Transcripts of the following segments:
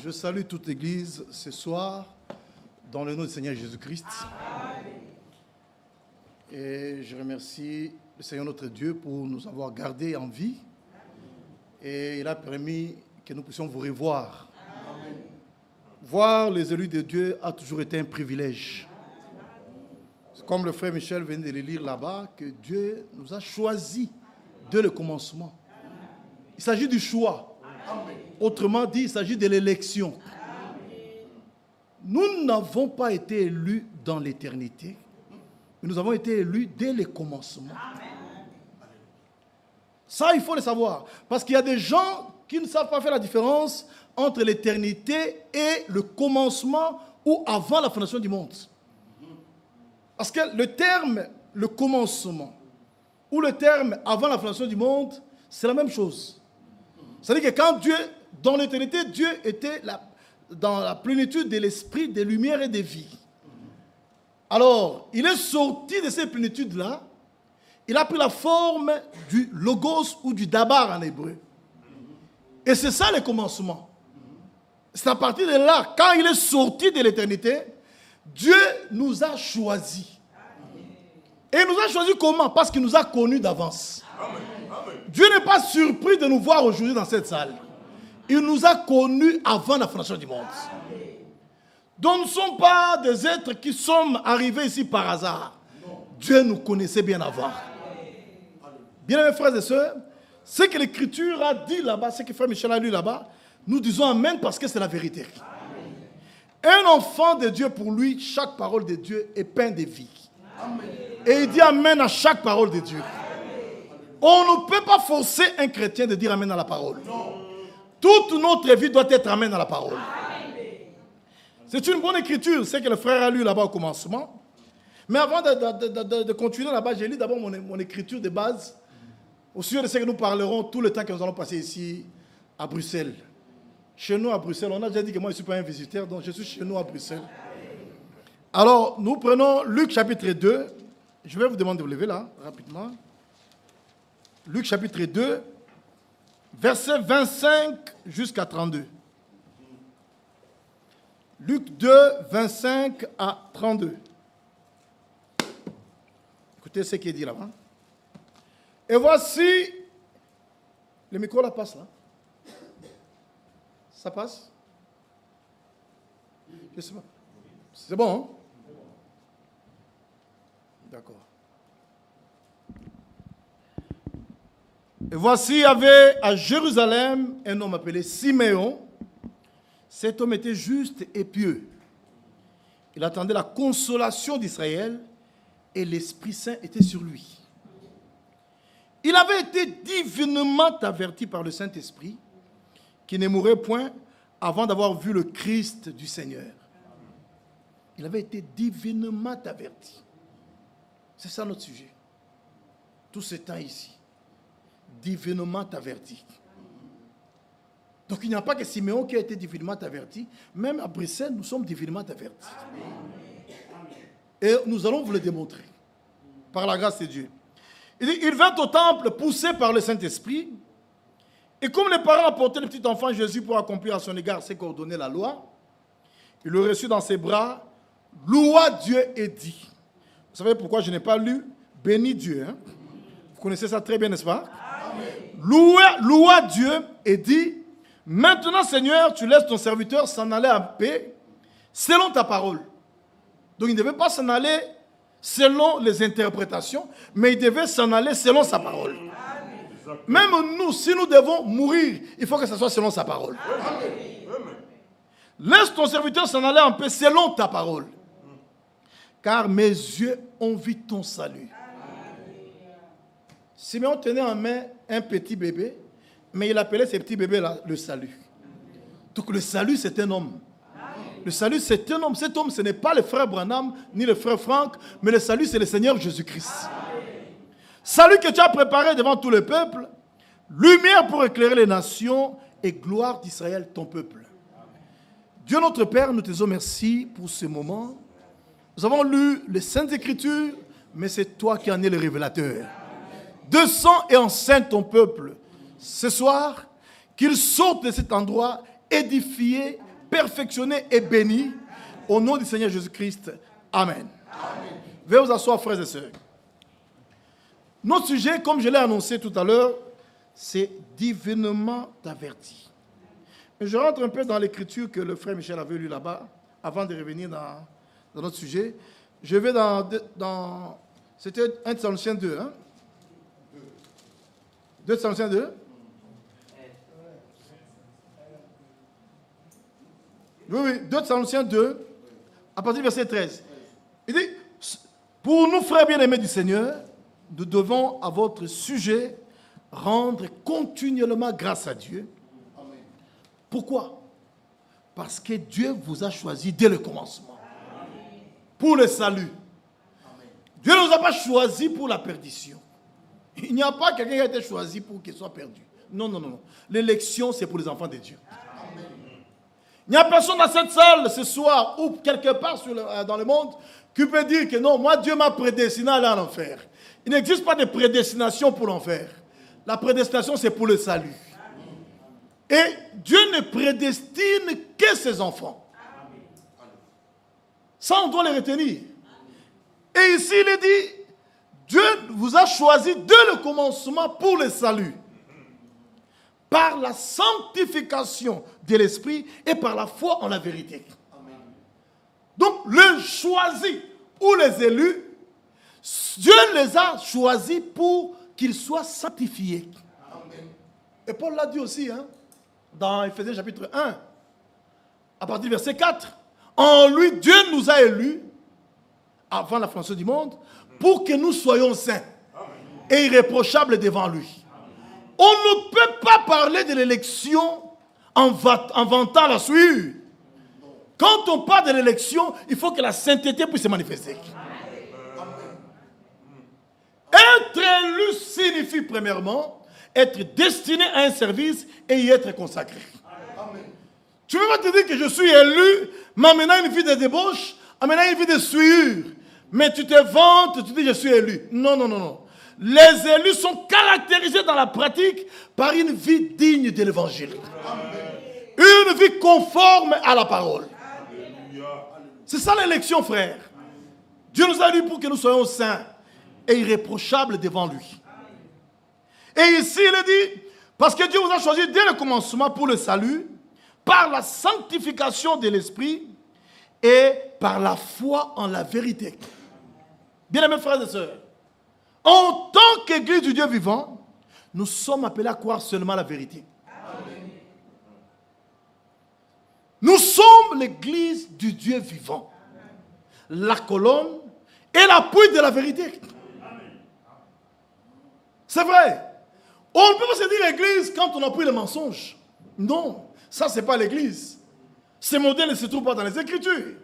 Je salue toute l'Église ce soir, dans le nom du Seigneur Jésus-Christ. Et je remercie le Seigneur notre Dieu pour nous avoir gardés en vie. Et il a permis que nous puissions vous revoir. Voir les élus de Dieu a toujours été un privilège. Comme le frère Michel venait de le lire là-bas, que Dieu nous a choisis dès le commencement. Il s'agit du choix. Autrement dit, il s'agit de l'élection. Nous n'avons pas été élus dans l'éternité, mais nous avons été élus dès le commencement. Ça, il faut le savoir. Parce qu'il y a des gens qui ne savent pas faire la différence entre l'éternité et le commencement ou avant la fondation du monde. Parce que le terme « le commencement » ou le terme « avant la fondation du monde », c'est la même chose. C'est-à-dire que quand Dieu, dans l'éternité, Dieu était dans la plénitude de l'esprit, des lumières et des vies. Alors, il est sorti de ces plénitudes-là. Il a pris la forme du logos ou du dabar en hébreu. Et c'est ça le commencement. C'est à partir de là, quand il est sorti de l'éternité, Dieu nous a choisis. Et il nous a choisis comment? Parce qu'il nous a connus d'avance. Dieu n'est pas surpris de nous voir aujourd'hui dans cette salle. Il nous a connus avant la fondation du monde. Donc nous ne sommes pas des êtres qui sommes arrivés ici par hasard. Dieu nous connaissait bien avant. Bien-aimés frères et sœurs, ce que l'Écriture a dit là-bas, ce que frère Michel a lu là-bas, nous disons Amen parce que c'est la vérité. Un enfant de Dieu, pour lui, chaque parole de Dieu est pain de vie. Et il dit Amen à chaque parole de Dieu. On ne peut pas forcer un chrétien de dire Amen à la parole. Toute notre vie doit être Amen à la parole. C'est une bonne écriture, c'est que le frère a lu là-bas au commencement. Mais avant de continuer là-bas, j'ai lu d'abord mon écriture de base, au sujet de ce que nous parlerons tout le temps que nous allons passer ici à Bruxelles. Chez nous à Bruxelles, on a déjà dit que moi je ne suis pas un visiteur, donc je suis chez nous à Bruxelles. Alors, nous prenons Luc chapitre 2. Je vais vous demander de vous lever là, rapidement. Luc chapitre 2, versets 25 jusqu'à 32. Luc 2, 25 à 32. Écoutez ce qui est dit là-bas. Et voici, le micro là passe là. Ça passe? Je ne sais pas. C'est bon, hein? D'accord. Et voici, il y avait à Jérusalem un homme appelé Siméon. Cet homme était juste et pieux. Il attendait la consolation d'Israël et l'Esprit Saint était sur lui. Il avait été divinement averti par le Saint-Esprit qu'il ne mourrait point avant d'avoir vu le Christ du Seigneur. Il avait été divinement averti. C'est ça notre sujet. Tout ce temps ici. Divinement averti. Donc il n'y a pas que Siméon qui a été divinement averti. Même à Bruxelles, nous sommes divinement avertis. Et nous allons vous le démontrer. Par la grâce de Dieu. Il vint au temple poussé par le Saint-Esprit. Et comme les parents apportaient le petit enfant Jésus pour accomplir à son égard ce qu'ordonnait la loi, il le reçut dans ses bras, loua Dieu et dit. Vous savez pourquoi je n'ai pas lu béni Dieu, hein? Vous connaissez ça très bien, n'est-ce pas? Loua Dieu et dit, maintenant Seigneur, tu laisses ton serviteur s'en aller en paix selon ta parole. Donc il ne devait pas s'en aller selon les interprétations, mais il devait s'en aller selon sa parole. Même nous, si nous devons mourir, il faut que ce soit selon sa parole. Laisse ton serviteur s'en aller en paix selon ta parole. Car mes yeux ont vu ton salut. Siméon tenait en main un petit bébé, mais il appelait ce petit bébé-là le salut. Donc le salut, c'est un homme. Le salut, c'est un homme. Cet homme, ce n'est pas le frère Branham, ni le frère Franck, mais le salut, c'est le Seigneur Jésus-Christ. Salut que tu as préparé devant tout le peuple, lumière pour éclairer les nations et gloire d'Israël, ton peuple. Dieu notre Père, nous te disons merci pour ce moment. Nous avons lu les Saintes Écritures, mais c'est toi qui en es le révélateur. Descends et enseigne ton peuple ce soir, qu'il sorte de cet endroit édifié perfectionnés et bénis. Au nom du Seigneur Jésus-Christ. Amen. Veuillez vous asseoir, frères et sœurs. Notre sujet, comme je l'ai annoncé tout à l'heure, c'est divinement averti. Je rentre un peu dans l'écriture que le frère Michel avait lu là-bas, avant de revenir dans notre sujet. Je vais dans c'était 1 Thessaloniciens 2, hein? 2 Thessaloniciens 2. Oui, 2 Thessaloniciens 2, à partir du verset 13. Il dit, pour nous, frères bien-aimés du Seigneur, nous devons, à votre sujet, rendre continuellement grâce à Dieu. Amen. Pourquoi? Parce que Dieu vous a choisi dès le commencement. Amen. Pour le salut. Amen. Dieu ne nous a pas choisi pour la perdition. Il n'y a pas quelqu'un qui a été choisi pour qu'il soit perdu. Non, non, non. L'élection, c'est pour les enfants de Dieu. Amen. Il n'y a personne dans cette salle ce soir ou quelque part dans le monde qui peut dire que non, moi Dieu m'a prédestiné à aller en enfer. Il n'existe pas de prédestination pour l'enfer. La prédestination, c'est pour le salut. Et Dieu ne prédestine que ses enfants. Ça, on doit les retenir. Et ici, il est dit, Dieu vous a choisi dès le commencement pour le salut. Par la sanctification de l'esprit et par la foi en la vérité. Donc, le choisi ou les élus, Dieu les a choisis pour qu'ils soient sanctifiés. Amen. Et Paul l'a dit aussi, hein, dans Ephésiens chapitre 1, à partir du verset 4. En lui, Dieu nous a élus, avant la fondation du monde, pour que nous soyons saints et irréprochables devant lui. On ne peut pas parler de l'élection en vantant la souillure. Quand on parle de l'élection, il faut que la sainteté puisse se manifester. Être élu signifie premièrement être destiné à un service et y être consacré. Amen. Tu ne peux pas te dire que je suis élu, m'amenant une vie de débauche, amenant une vie de souillure, mais tu te vantes, tu dis je suis élu. Non, non, non, non. Les élus sont caractérisés dans la pratique par une vie digne de l'évangile. Une vie conforme à la parole. C'est ça l'élection, frère. Dieu nous a élus pour que nous soyons saints et irréprochables devant lui. Et ici, il est dit, parce que Dieu vous a choisi dès le commencement pour le salut, par la sanctification de l'esprit et par la foi en la vérité. Bien-aimés frères et sœurs, en tant qu'Église du Dieu vivant, nous sommes appelés à croire seulement la vérité. Amen. Nous sommes l'Église du Dieu vivant, la colonne et l'appui de la vérité. C'est vrai. On ne peut pas se dire l'Église quand on appuie les mensonges. Non, ça c'est pas l'Église. Ce modèle ne se trouve pas dans les Écritures.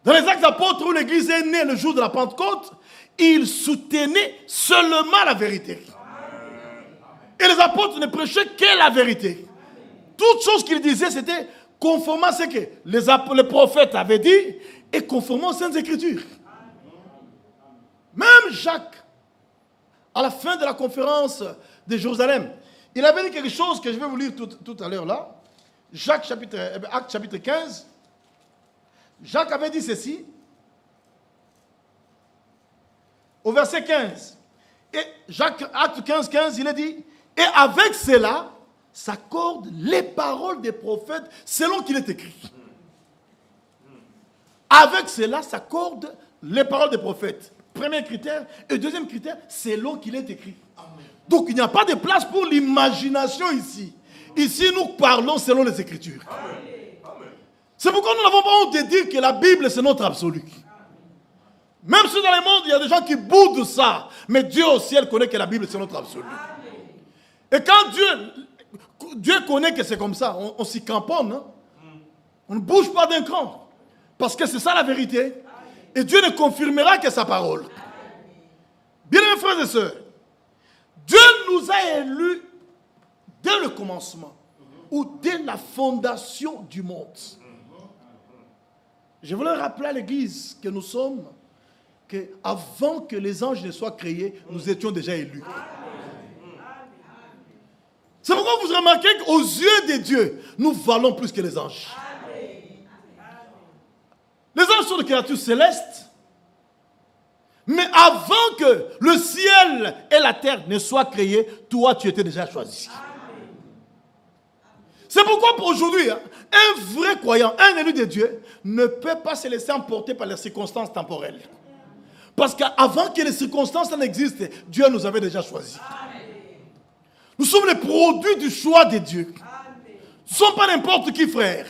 Dans les Actes d'Apôtres où l'Église est née le jour de la Pentecôte, ils soutenaient seulement la vérité. Et les apôtres ne prêchaient que la vérité. Toute chose qu'ils disaient, c'était conformément à ce que les prophètes avaient dit et conformément aux Saintes Écritures. Même Jacques, à la fin de la conférence de Jérusalem, il avait dit quelque chose que je vais vous lire tout à l'heure là. Acte chapitre 15. Jacques avait dit ceci. Au verset 15. Et Jacques, acte 15, 15, il a dit, et avec cela, s'accordent les paroles des prophètes selon qu'il est écrit. Avec cela, s'accordent les paroles des prophètes. Premier critère. Et deuxième critère, selon qu'il est écrit. Amen. Donc il n'y a pas de place pour l'imagination ici. Ici, nous parlons selon les Écritures. Amen. C'est pourquoi nous n'avons pas honte de dire que la Bible, c'est notre absolu. Même si dans le monde, il y a des gens qui boudent ça. Mais Dieu au ciel connaît que la Bible, c'est notre absolu. Et quand Dieu connaît que c'est comme ça, on s'y camponne. Hein? On ne bouge pas d'un cran. Parce que c'est ça la vérité. Et Dieu ne confirmera que sa parole. Bien-aimés frères et sœurs, Dieu nous a élus dès le commencement ou dès la fondation du monde. Je voulais rappeler à l'Église que nous sommes, qu'avant que les anges ne soient créés, nous étions déjà élus. C'est pourquoi vous remarquez qu'aux yeux de Dieu, nous valons plus que les anges. sont des créatures célestes. Mais avant que le ciel et la terre ne soient créés, toi, tu étais déjà choisi. C'est pourquoi pour aujourd'hui, un vrai croyant, un élu de Dieu, ne peut pas se laisser emporter par les circonstances temporelles. Parce qu'avant que les circonstances n'existent, Dieu nous avait déjà choisis. Nous sommes les produits du choix de Dieu. Nous ne sommes pas n'importe qui, frère.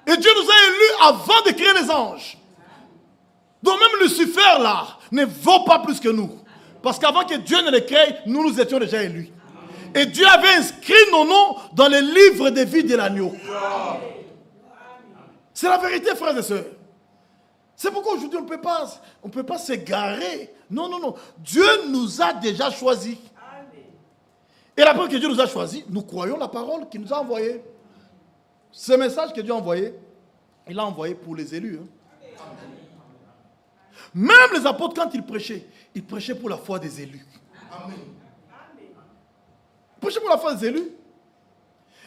Et Dieu nous a élus avant de créer les anges. Donc même Lucifer, là, ne vaut pas plus que nous. Parce qu'avant que Dieu ne les crée, nous étions déjà élus. Et Dieu avait inscrit nos noms dans le livre de vie de l'agneau. C'est la vérité, frères et sœurs. C'est pourquoi aujourd'hui on ne peut pas s'égarer. Non, non, non. Dieu nous a déjà choisis. Et la preuve que Dieu nous a choisis, nous croyons la parole qu'il nous a envoyée. Ce message que Dieu a envoyé, il l'a envoyé pour les élus. Même les apôtres, quand ils prêchaient pour la foi des élus. Amen. Ils prêchaient pour la foi des élus.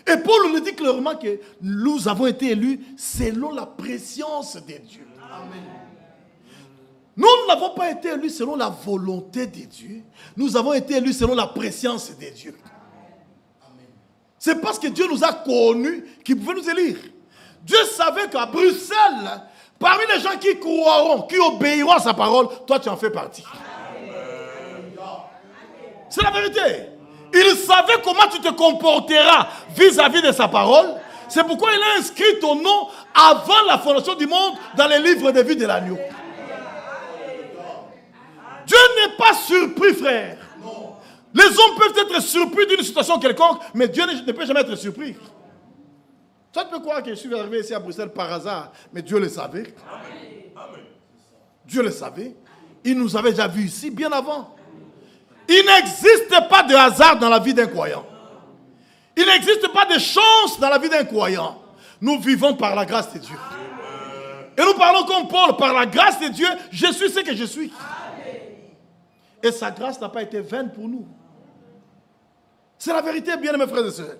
Et Paul nous dit clairement que nous avons été élus selon la préscience de Dieu. Amen. Nous n'avons pas été élus selon la volonté de Dieu. Nous avons été élus selon la préscience de Dieu. C'est parce que Dieu nous a connus qu'il pouvait nous élire. Dieu savait qu'à Bruxelles, parmi les gens qui croiront, qui obéiront à sa parole, toi tu en fais partie. C'est la vérité. Il savait comment tu te comporteras vis-à-vis de sa parole. C'est pourquoi il a inscrit ton nom avant la fondation du monde dans les livres de vie de l'agneau. Dieu n'est pas surpris, frère. Les hommes peuvent être surpris d'une situation quelconque, mais Dieu ne peut jamais être surpris. Toi, tu peux croire que je suis arrivé ici à Bruxelles par hasard, mais Dieu le savait. Dieu le savait. Il nous avait déjà vus ici bien avant. Il n'existe pas de hasard dans la vie d'un croyant. Il n'existe pas de chance dans la vie d'un croyant. Nous vivons par la grâce de Dieu. Et nous parlons comme Paul, par la grâce de Dieu, je suis ce que je suis. Et sa grâce n'a pas été vaine pour nous. C'est la vérité, bien aimés frères et sœurs.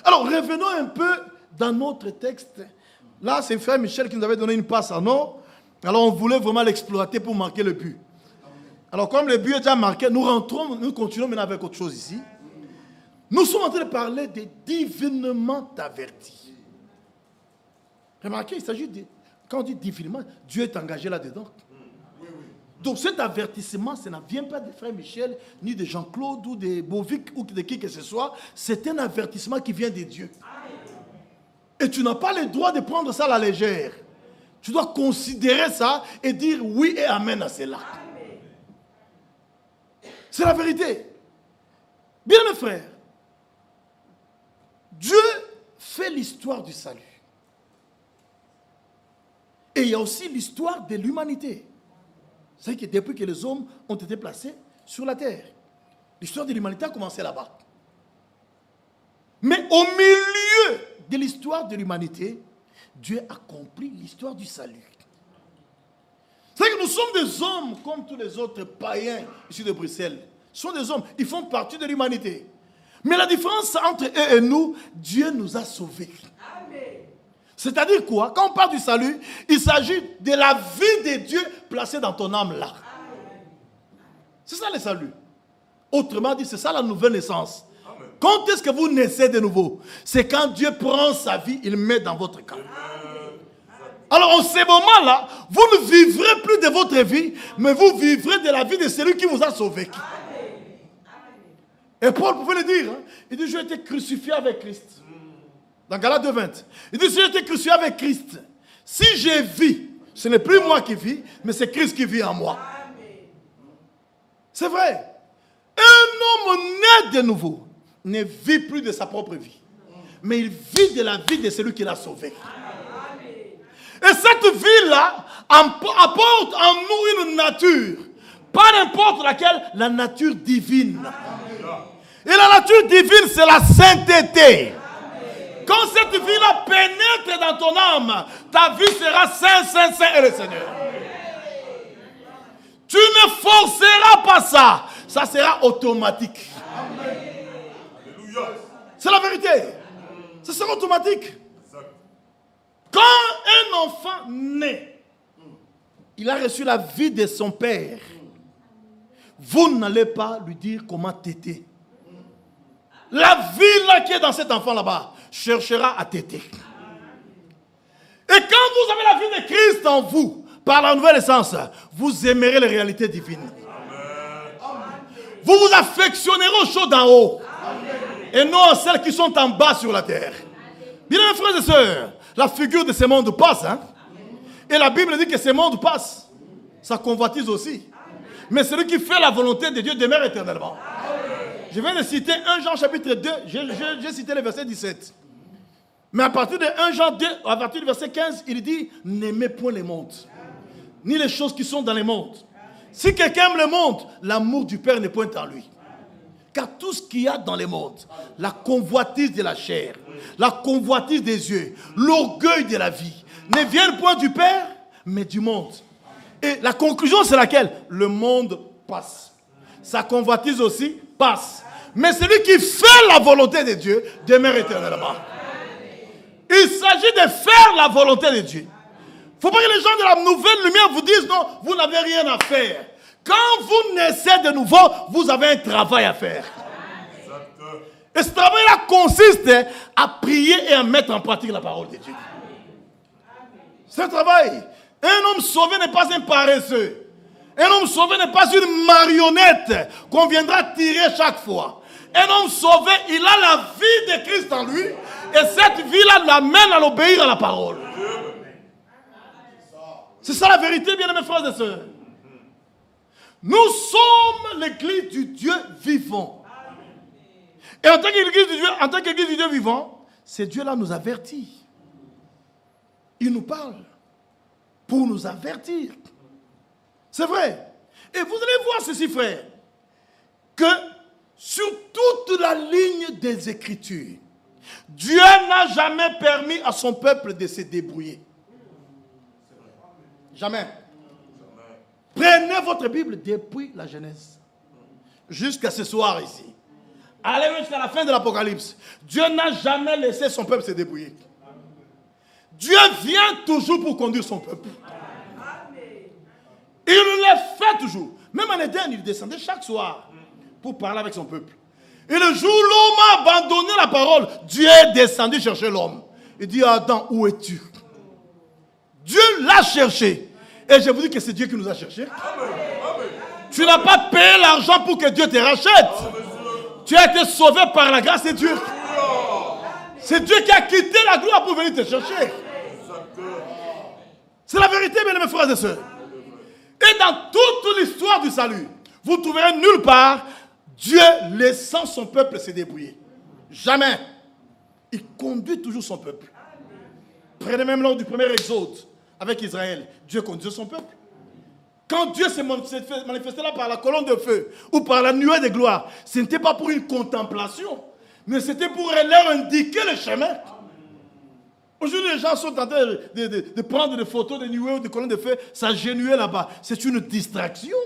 Alors, revenons un peu dans notre texte. Là, c'est frère Michel qui nous avait donné une passe à nous. Alors, on voulait vraiment l'exploiter pour marquer le but. Alors, comme le but est déjà marqué, nous continuons maintenant avec autre chose ici. Nous sommes en train de parler des divinement avertis. Remarquez, il s'agit de... Quand on dit divinement, Dieu est engagé là-dedans. Donc cet avertissement, ça ne vient pas de frère Michel, ni de Jean-Claude, ou de Bovic, ou de qui que ce soit. C'est un avertissement qui vient de Dieu. Et tu n'as pas le droit de prendre ça à la légère. Tu dois considérer ça et dire oui et amen à cela. C'est la vérité. Bien mes frères, Dieu fait l'histoire du salut. Et il y a aussi l'histoire de l'humanité. C'est que depuis que les hommes ont été placés sur la terre, l'histoire de l'humanité a commencé là-bas. Mais au milieu de l'histoire de l'humanité, Dieu accomplit l'histoire du salut. C'est que nous sommes des hommes comme tous les autres païens ici de Bruxelles. Ce sont des hommes, ils font partie de l'humanité. Mais la différence entre eux et nous, Dieu nous a sauvés. C'est-à-dire quoi? Quand on parle du salut, il s'agit de la vie de Dieu placée dans ton âme là. C'est ça le salut. Autrement dit, c'est ça la nouvelle naissance. Amen. Quand est-ce que vous naissez de nouveau? C'est quand Dieu prend sa vie, il met dans votre cœur. Alors en ce moment-là, vous ne vivrez plus de votre vie, mais vous vivrez de la vie de celui qui vous a sauvé. Et Paul pouvait le dire. Hein? Il dit, j'ai été crucifié avec Christ. Dans Galates 2:20. Il dit, si j'ai été crucifié avec Christ, si je vis, ce n'est plus moi qui vis, mais c'est Christ qui vit en moi. C'est vrai. Un homme né de nouveau ne vit plus de sa propre vie, mais il vit de la vie de celui qui l'a sauvé. Et cette vie-là apporte en nous une nature, pas n'importe laquelle, la nature divine. Et la nature divine, c'est la sainteté. Quand cette vie-là pénètre dans ton âme, ta vie sera saint, saint, saint et le Seigneur. Tu ne forceras pas ça. Ça sera automatique. C'est la vérité. Ça sera automatique. Quand Quand un enfant naît, il a reçu la vie de son père. Vous n'allez pas lui dire comment téter. La vie là qui est dans cet enfant là-bas cherchera à téter. Et quand vous avez la vie de Christ en vous, par la nouvelle essence, vous aimerez les réalités divines. Vous vous affectionnerez aux choses d'en haut. Et non à celles qui sont en bas sur la terre. Bien, mes frères et sœurs, la figure de ce monde passe. Hein? Et la Bible dit que ce monde passe. Ça convoitise aussi. Mais celui qui fait la volonté de Dieu demeure éternellement. Je viens de citer 1 Jean chapitre 2. J'ai cité le verset 17. Mais à partir de 1 Jean 2, à partir du verset 15, il dit, n'aimez point le monde, ni les choses qui sont dans le monde. Si quelqu'un aime le monde, l'amour du Père n'est point en lui. Car tout ce qu'il y a dans le monde, la convoitise de la chair, la convoitise des yeux, l'orgueil de la vie, ne viennent point du Père, mais du monde. Et la conclusion, c'est laquelle? Le monde passe. Sa convoitise aussi passe. Mais celui qui fait la volonté de Dieu demeure éternellement. Il s'agit de faire la volonté de Dieu. Il ne faut pas que les gens de la nouvelle lumière vous disent non, vous n'avez rien à faire. Quand vous naissez de nouveau, vous avez un travail à faire. Et ce travail-là consiste à prier et à mettre en pratique la parole de Dieu. C'est un travail. Un homme sauvé n'est pas un paresseux. Un homme sauvé n'est pas une marionnette qu'on viendra tirer chaque fois. Un homme sauvé, il a la vie de Christ en lui. Et cette vie-là l'amène à l'obéir à la parole. C'est ça la vérité, bien mes frères et sœurs. Nous sommes l'église du Dieu vivant. Et en tant qu'église du Dieu vivant, ce Dieu-là nous avertit. Il nous parle pour nous avertir. C'est vrai. Et vous allez voir ceci, frère, que sur toute la ligne des Écritures, Dieu n'a jamais permis à son peuple de se débrouiller. Jamais. Prenez votre Bible depuis la Genèse jusqu'à ce soir ici. Allez jusqu'à la fin de l'Apocalypse. Dieu n'a jamais laissé son peuple se débrouiller. Dieu vient toujours pour conduire son peuple. Il le fait toujours. Même en Éden, il descendait chaque soir pour parler avec son peuple. Et le jour où l'homme a abandonné la parole, Dieu est descendu chercher l'homme. Il dit à Adam, où es-tu? Dieu l'a cherché. Et je vous dis que c'est Dieu qui nous a cherchés. Tu n'as pas payé l'argent pour que Dieu te rachète. Tu as été sauvé par la grâce de Dieu. C'est Dieu qui a quitté la gloire pour venir te chercher. C'est la vérité, bien mes frères et sœurs. Et dans toute l'histoire du salut, vous trouverez nulle part Dieu laissant son peuple se débrouiller. Jamais. Il conduit toujours son peuple. Prenez même lors du premier exode avec Israël. Dieu conduisait son peuple. Quand Dieu s'est manifesté là par la colonne de feu ou par la nuée de gloire, ce n'était pas pour une contemplation, mais c'était pour leur indiquer le chemin. Aujourd'hui, les gens sont en train de prendre des photos de nuées ou de colonnes de feu, s'agenouiller là-bas. C'est une distraction.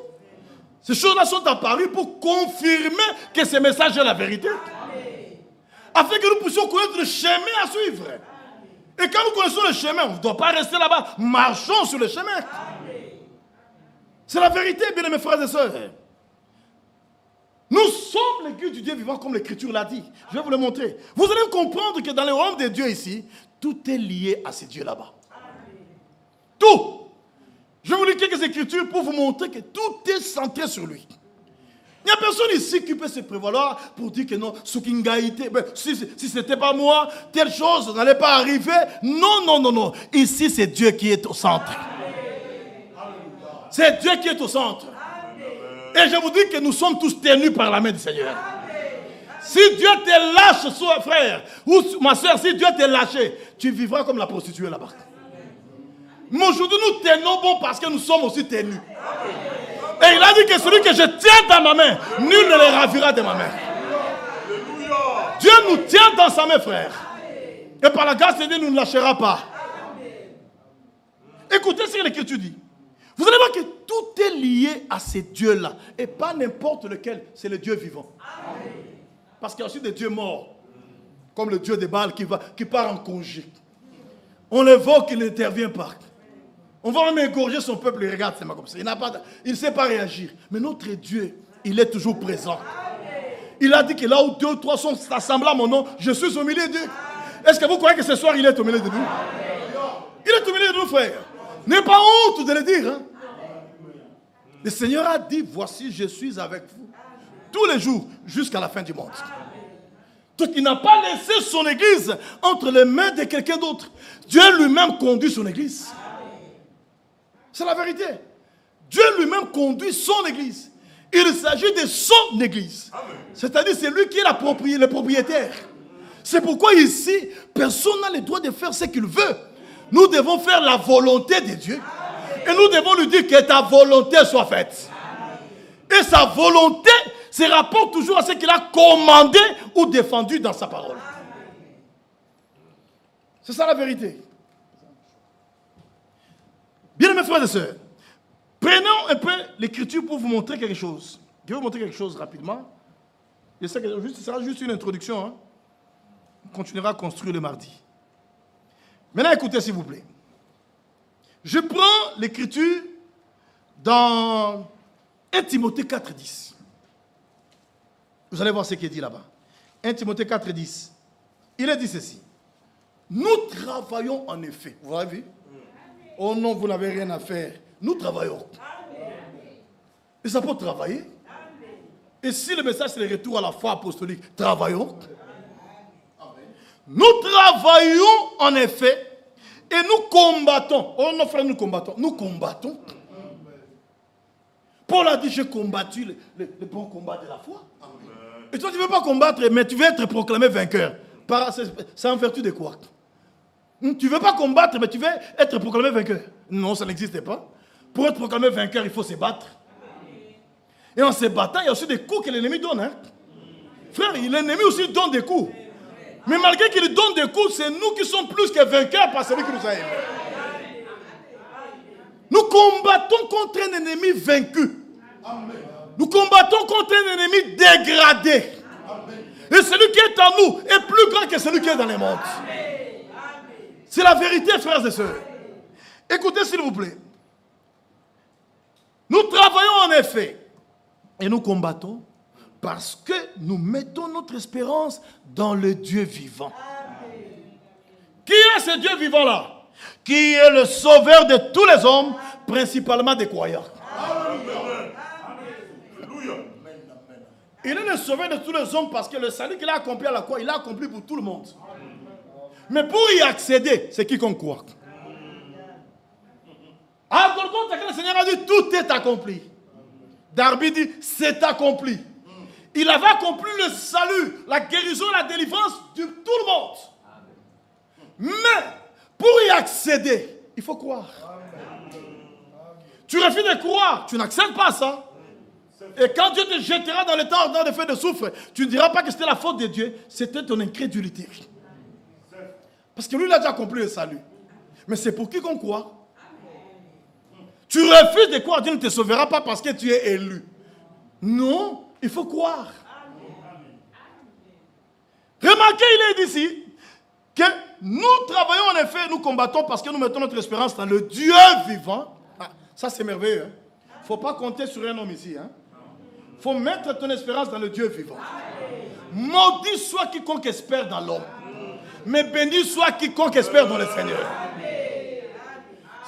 Ces choses-là sont apparues pour confirmer que ce message est la vérité. Afin que nous puissions connaître le chemin à suivre. Et quand nous connaissons le chemin, on ne doit pas rester là-bas. Marchons sur le chemin. C'est la vérité, bien mes frères et sœurs. Nous sommes l'église du Dieu vivant comme l'Écriture l'a dit. Je vais vous le montrer. Vous allez comprendre que dans le royaume de Dieu ici, tout est lié à ces dieux là-bas. Tout. Je vais vous lire quelques écritures pour vous montrer que tout est centré sur lui. Il n'y a personne ici qui peut se prévaloir pour dire que non, si ce n'était pas moi, telle chose n'allait pas arriver. Non, non, non, non. Ici, c'est Dieu qui est au centre. C'est Dieu qui est au centre. Et je vous dis que nous sommes tous tenus par la main du Seigneur. Si Dieu te lâche, frère, ou ma soeur, si Dieu te lâché, tu vivras comme la prostituée là-bas. Mais aujourd'hui, nous tenons bon parce que nous sommes aussi tenus. Et il a dit que celui que je tiens dans ma main, nul ne le ravira de ma main. Dieu nous tient dans sa main, frère. Et par la grâce de Dieu, nous ne lâchera pas. Écoutez ce que l'Écriture dit. Vous allez voir que tout est lié à ces dieux-là. Et pas n'importe lequel, c'est le Dieu vivant. Parce qu'il y a aussi des dieux morts. Comme le Dieu des Baals qui part en congé. On l'évoque, il n'intervient pas. On va même égorger son peuple, il regarde seulement comme ça. Il ne sait pas réagir. Mais notre Dieu, il est toujours présent. Il a dit que là où 2 ou 3 sont assemblés à mon nom, je suis au milieu d'eux. Est-ce que vous croyez que ce soir, il est au milieu de nous? Il est au milieu de nous, frères. N'ayez pas honte de le dire. Hein? Le Seigneur a dit, voici, je suis avec vous. Tous les jours, jusqu'à la fin du monde. Donc il n'a pas laissé son église entre les mains de quelqu'un d'autre. Dieu lui-même conduit son église. C'est la vérité. Dieu lui-même conduit son église. Il s'agit de son église. C'est-à-dire c'est lui qui est le propriétaire. C'est pourquoi ici, personne n'a le droit de faire ce qu'il veut. Nous devons faire la volonté de Dieu. Et nous devons lui dire que ta volonté soit faite. Et sa volonté se rapporte toujours à ce qu'il a commandé ou défendu dans sa parole. C'est ça la vérité. Bien mes frères et sœurs, prenons un peu l'écriture pour vous montrer quelque chose. Je vais vous montrer quelque chose rapidement. Je sais que ce sera juste une introduction. Hein. On continuera à construire le mardi. Maintenant, écoutez s'il vous plaît. Je prends l'écriture dans 1 Timothée 4,10. Vous allez voir ce qui est dit là-bas. 1 Timothée 4,10. Il est dit ceci. Nous travaillons en effet. Vous avez vu? Oh non, vous n'avez rien à faire. Nous travaillons. Les apôtres travaillaient. Et si le message c'est le retour à la foi apostolique, travaillons. Nous travaillons en effet. Et nous combattons. Oh non, frère, nous combattons. Nous combattons. Paul a dit, j'ai combattu le bon combat de la foi. Et toi, tu ne veux pas combattre, mais tu veux être proclamé vainqueur. C'est en vertu de quoi? Tu ne veux pas combattre, mais tu veux être proclamé vainqueur. Non, ça n'existe pas. Pour être proclamé vainqueur, il faut se battre. Et en se battant, il y a aussi des coups que l'ennemi donne. Hein? Frère, l'ennemi aussi donne des coups. Mais malgré qu'il donne des coups, c'est nous qui sommes plus que vainqueurs par celui qui nous a aimés. Nous combattons contre un ennemi vaincu. Nous combattons contre un ennemi dégradé. Et celui qui est en nous est plus grand que celui qui est dans les mondes. C'est la vérité, frères et sœurs. Écoutez s'il vous plaît. Nous travaillons en effet. Et nous combattons parce que nous mettons notre espérance dans le Dieu vivant. Qui est ce Dieu vivant-là? Qui est le sauveur de tous les hommes, principalement des croyants. Il est le sauveur de tous les hommes parce que le salut qu'il a accompli à la croix, il l'a accompli pour tout le monde. Mais pour y accéder, c'est quiconque croit. À Golgotha, le Seigneur a dit, tout est accompli. Darby dit, c'est accompli. Il avait accompli le salut, la guérison, la délivrance de tout le monde. Mais, pour y accéder, il faut croire. Tu refuses de croire, tu n'accèdes pas à ça. Et quand Dieu te jettera dans le temps ardent de feu de soufre, tu ne diras pas que c'était la faute de Dieu, c'était ton incrédulité. Parce que lui, il a déjà accompli le salut. Mais c'est pour qui qu'on croit. Tu refuses de croire, Dieu ne te sauvera pas parce que tu es élu. Non, il faut croire. Remarquez, il est ici que nous travaillons en effet, nous combattons parce que nous mettons notre espérance dans le Dieu vivant. Ah, ça c'est merveilleux. Il ne faut pas compter sur un homme ici. Il faut mettre ton espérance dans le Dieu vivant. Maudit soit quiconque espère dans l'homme. Mais béni soit quiconque espère dans le Seigneur.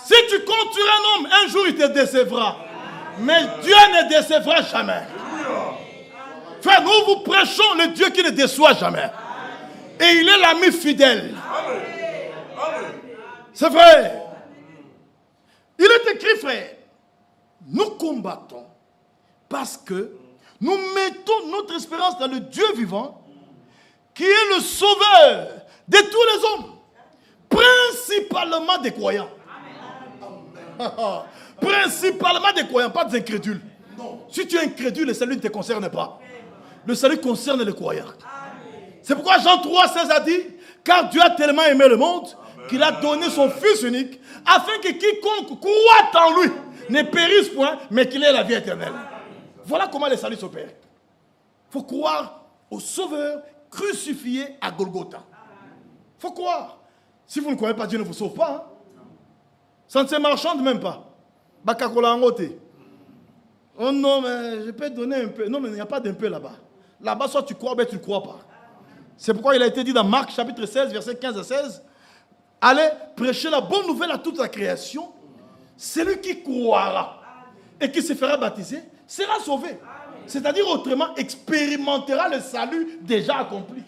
Si tu comptes sur un homme, un jour il te décevra. Mais Dieu ne décevra jamais. Frère, nous vous prêchons le Dieu qui ne déçoit jamais. Et il est l'ami fidèle. C'est vrai. Il est écrit, frère, nous combattons parce que nous mettons notre espérance dans le Dieu vivant qui est le sauveur de tous les hommes, principalement des croyants. Principalement des croyants, pas des incrédules. Si tu es incrédule, le salut ne te concerne pas. Le salut concerne les croyants. C'est pourquoi Jean 3,16 a dit, car Dieu a tellement aimé le monde qu'il a donné son Fils unique, afin que quiconque croit en lui ne périsse point, mais qu'il ait la vie éternelle. Voilà comment le salut s'opère. Il faut croire au Sauveur crucifié à Golgotha. Il faut croire. Si vous ne croyez pas, Dieu ne vous sauve pas. Hein? Ça ne se marchande même pas. Bakakola Angote. Oh non, mais je peux te donner un peu. Non, mais il n'y a pas d'un peu là-bas. Là-bas, soit tu crois, ou bien tu ne crois pas. C'est pourquoi il a été dit dans Marc chapitre 16, versets 15 à 16, allez prêcher la bonne nouvelle à toute la création. Celui qui croira et qui se fera baptiser sera sauvé. C'est-à-dire autrement, expérimentera le salut déjà accompli.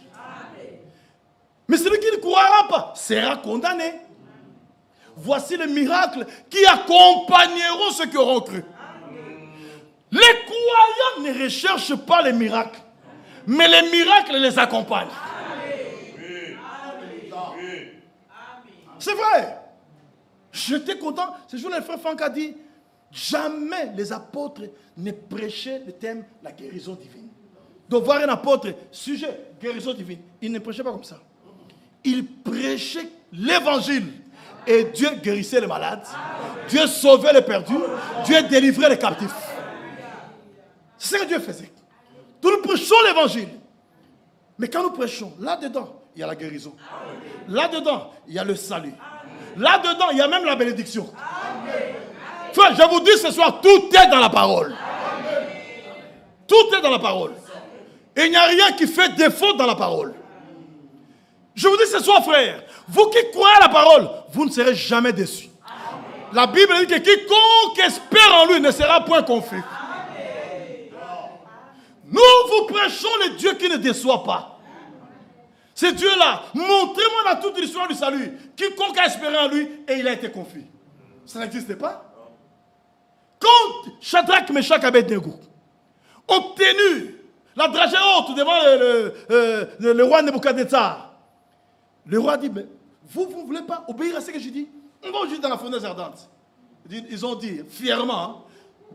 Mais celui qui ne croira pas sera condamné. Voici les miracles qui accompagneront ceux qui auront cru. Les croyants ne recherchent pas les miracles, mais les miracles les accompagnent. C'est vrai. J'étais content. Ce jour, le frère Franck a dit, jamais les apôtres ne prêchaient le thème la guérison divine. Donc voir un apôtre, sujet, guérison divine, il ne prêchait pas comme ça. Il prêchait l'évangile. Et Dieu guérissait les malades. Dieu sauvait les perdus. Dieu délivrait les captifs. C'est ce que Dieu faisait. Nous prêchons l'évangile. Mais quand nous prêchons, là-dedans, il y a la guérison. Là-dedans, il y a le salut. Là-dedans, il y a même la bénédiction. Frère, je vous dis ce soir, tout est dans la parole. Tout est dans la parole. Et il n'y a rien qui fait défaut dans la parole. Je vous dis ce soir, frère, vous qui croyez à la parole, vous ne serez jamais déçus. La Bible dit que quiconque espère en lui ne sera point confus. Nous vous prêchons le Dieu qui ne déçoit pas. Ce Dieu-là, montrez-moi dans toute l'histoire du salut, quiconque a espéré en lui et il a été confus. Ça n'existe pas. Quand Shadrach, Meshach et Abednego ont tenu la dragée haute devant le roi Nebuchadnezzar, le roi dit, mais vous ne voulez pas obéir à ce que je dis? On va juste dans la fournaise ardente. Ils ont dit fièrement,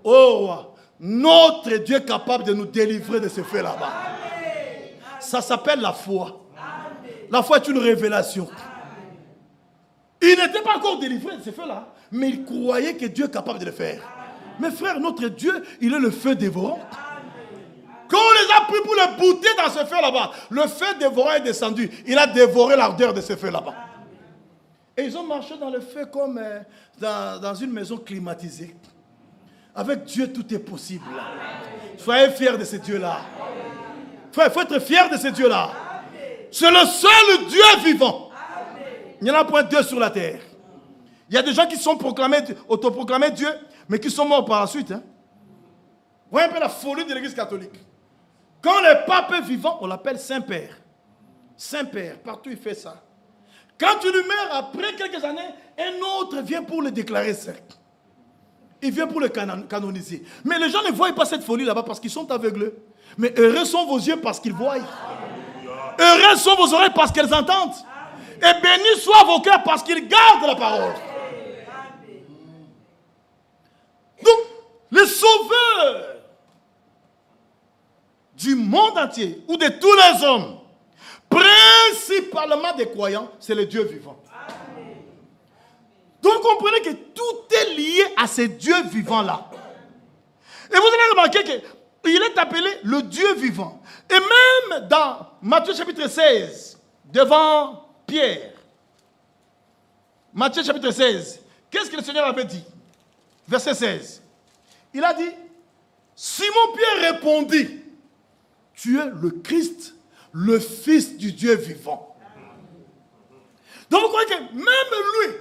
oh roi, notre Dieu est capable de nous délivrer de ce feu là-bas. Ça s'appelle la foi. La foi est une révélation. Il n'était pas encore délivré de ce feu-là, mais il croyait que Dieu est capable de le faire. Mais frère, notre Dieu, il est le feu dévorant. Quand on les a pris pour le bouter dans ce feu là-bas, le feu dévorant est descendu. Il a dévoré l'ardeur de ce feu là-bas. Et ils ont marché dans le feu comme dans une maison climatisée. Avec Dieu, tout est possible. Soyez fiers de ce Dieu-là. Frère, il faut être fiers de ce Dieu-là. C'est le seul Dieu vivant. Il n'y en a point deux sur la terre. Il y a des gens qui sont autoproclamés Dieu, mais qui sont morts par la suite. Hein. Vous voyez un peu la folie de l'Église catholique. Quand le pape est vivant, on l'appelle Saint-Père. Saint-Père, partout il fait ça. Quand il meurt, après quelques années, un autre vient pour le déclarer saint. Il vient pour le canoniser. Mais les gens ne voient pas cette folie là-bas parce qu'ils sont aveugles. Mais heureux sont vos yeux parce qu'ils voient. Heureux sont vos oreilles parce qu'elles entendent. Et bénis soient vos cœurs parce qu'ils gardent la parole. Donc, les sauveurs du monde entier ou de tous les hommes, principalement des croyants, c'est le Dieu vivant. Donc, comprenez que tout est lié à ce Dieu vivant-là. Et vous allez remarquer qu'il est appelé le Dieu vivant. Et même dans Matthieu chapitre 16, devant Pierre, Matthieu chapitre 16, qu'est-ce que le Seigneur avait dit? Verset 16. Il a dit, Simon-Pierre répondit, tu es le Christ, le Fils du Dieu vivant. Donc vous croyez que même lui,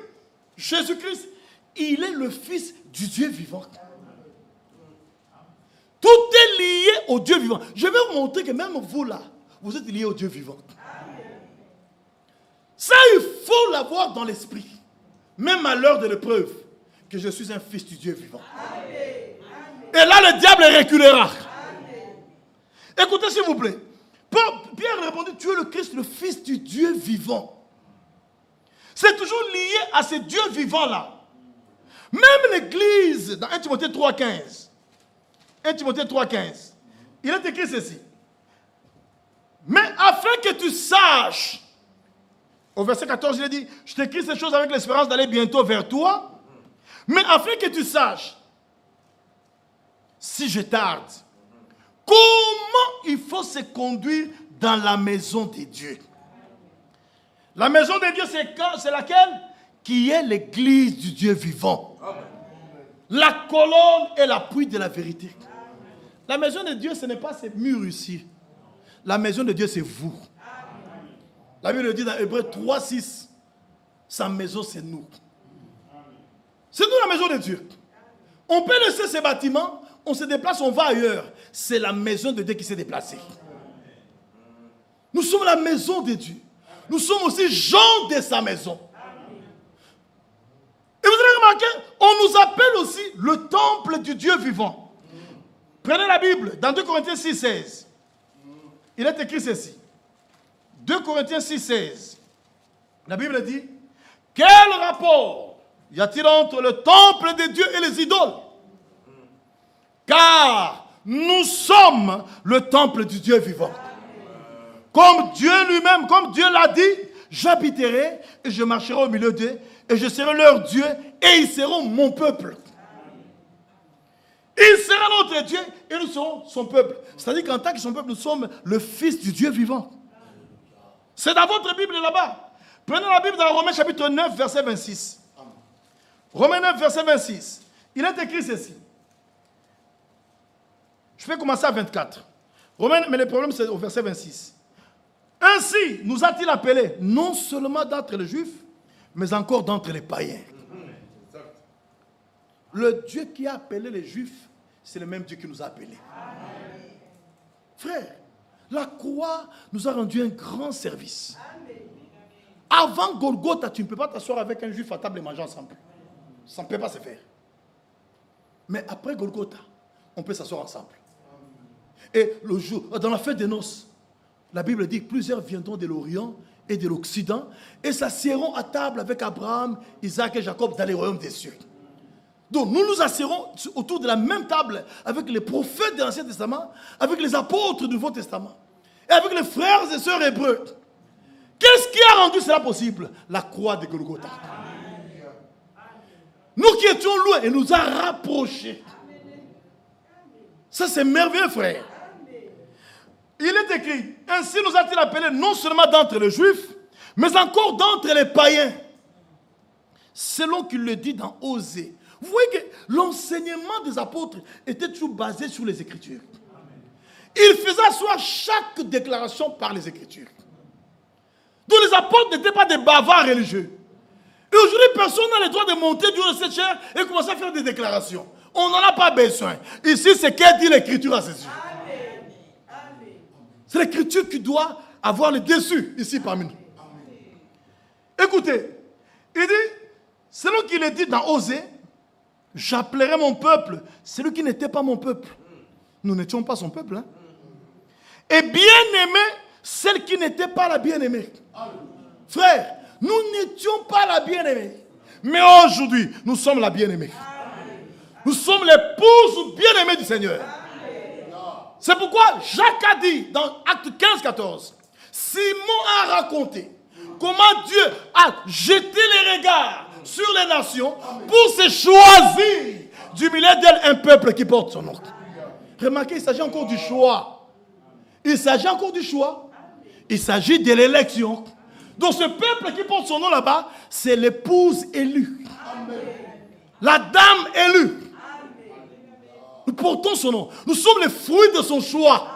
Jésus-Christ, il est le Fils du Dieu vivant. Tout est lié au Dieu vivant. Je vais vous montrer que même vous là, vous êtes liés au Dieu vivant. Ça, il faut l'avoir dans l'esprit. Même à l'heure de l'épreuve, que je suis un fils du Dieu vivant. Et là, le diable reculera. Écoutez, s'il vous plaît. Pierre répondit, tu es le Christ, le Fils du Dieu vivant. C'est toujours lié à ce Dieu vivant-là. Même l'Église, dans 1 Timothée 3,15, 1 Timothée 3,15, il est écrit ceci. Mais afin que tu saches, au verset 14, il a dit, je t'écris ces choses avec l'espérance d'aller bientôt vers toi, mais afin que tu saches, si je tarde, comment il faut se conduire dans la maison de Dieu. La maison de Dieu, c'est laquelle? Qui est l'église du Dieu vivant. La colonne et l'appui de la vérité. La maison de Dieu, ce n'est pas ces murs ici. La maison de Dieu, c'est vous. La Bible dit dans Hébreux 3:6, sa maison, c'est nous. C'est nous la maison de Dieu. On peut laisser ces bâtiments, on se déplace, on va ailleurs. C'est la maison de Dieu qui s'est déplacée. Nous sommes la maison de Dieu. Nous sommes aussi gens de sa maison. Et vous avez remarqué, on nous appelle aussi le temple du Dieu vivant. Prenez la Bible, dans 2 Corinthiens 6:16. Il est écrit ceci. 2 Corinthiens 6:16. La Bible dit, quel rapport y a-t-il entre le temple de Dieu et les idoles? Car nous sommes le temple du Dieu vivant. Comme Dieu lui-même, comme Dieu l'a dit, j'habiterai et je marcherai au milieu d'eux et je serai leur Dieu et ils seront mon peuple. Il sera notre Dieu et nous serons son peuple. C'est-à-dire qu'en tant que son peuple, nous sommes le fils du Dieu vivant. C'est dans votre Bible là-bas. Prenez la Bible dans Romains chapitre 9, verset 26. Romains 9, verset 26. Il est écrit ceci. Je vais commencer à 24. Romains, mais le problème c'est au verset 26. Ainsi nous a-t-il appelés, non seulement d'entre les Juifs, mais encore d'entre les païens. Le Dieu qui a appelé les Juifs, c'est le même Dieu qui nous a appelés. Frère, la croix nous a rendu un grand service. Avant Golgotha, tu ne peux pas t'asseoir avec un Juif à table et manger ensemble. Ça ne peut pas se faire. Mais après Golgotha, on peut s'asseoir ensemble. Et le jour, dans la fête des noces, la Bible dit que plusieurs viendront de l'Orient et de l'Occident et s'assiéront à table avec Abraham, Isaac et Jacob dans les royaumes des cieux. Donc nous nous asserons autour de la même table avec les prophètes de l'Ancien Testament, avec les apôtres du Nouveau Testament et avec les frères et sœurs hébreux. Qu'est-ce qui a rendu cela possible? La croix de Golgotha. Nous qui étions loin, elle nous a rapprochés. Ça c'est merveilleux, frère. Il est écrit, ainsi nous a-t-il appelés non seulement d'entre les Juifs, mais encore d'entre les païens. Selon qu'il le dit dans Osée. Vous voyez que l'enseignement des apôtres était toujours basé sur les Écritures. Il faisait asseoir chaque déclaration par les Écritures. Donc les apôtres n'étaient pas des bavards religieux. Et aujourd'hui, personne n'a le droit de monter du haut de cette chair et commencer à faire des déclarations. On n'en a pas besoin. Ici, c'est qu'elle dit l'Écriture à ses yeux. C'est l'Écriture qui doit avoir le dessus ici parmi nous. Écoutez, il dit, selon qu'il est dit dans Osée, j'appellerai mon peuple celui qui n'était pas mon peuple. Nous n'étions pas son peuple. Hein? Et bien-aimé, celle qui n'était pas la bien-aimée. Frère, nous n'étions pas la bien-aimée. Mais aujourd'hui, nous sommes la bien-aimée. Nous sommes l'épouse bien-aimée du Seigneur. C'est pourquoi Jacques a dit dans Acte 15-14, Simon a raconté comment Dieu a jeté les regards sur les nations pour se choisir du milieu d'elles un peuple qui porte son nom. Remarquez, il s'agit encore du choix. Il s'agit encore du choix. Il s'agit de l'élection. Donc ce peuple qui porte son nom là-bas, c'est l'épouse élue. La dame élue. Nous portons son nom. Nous sommes les fruits de son choix.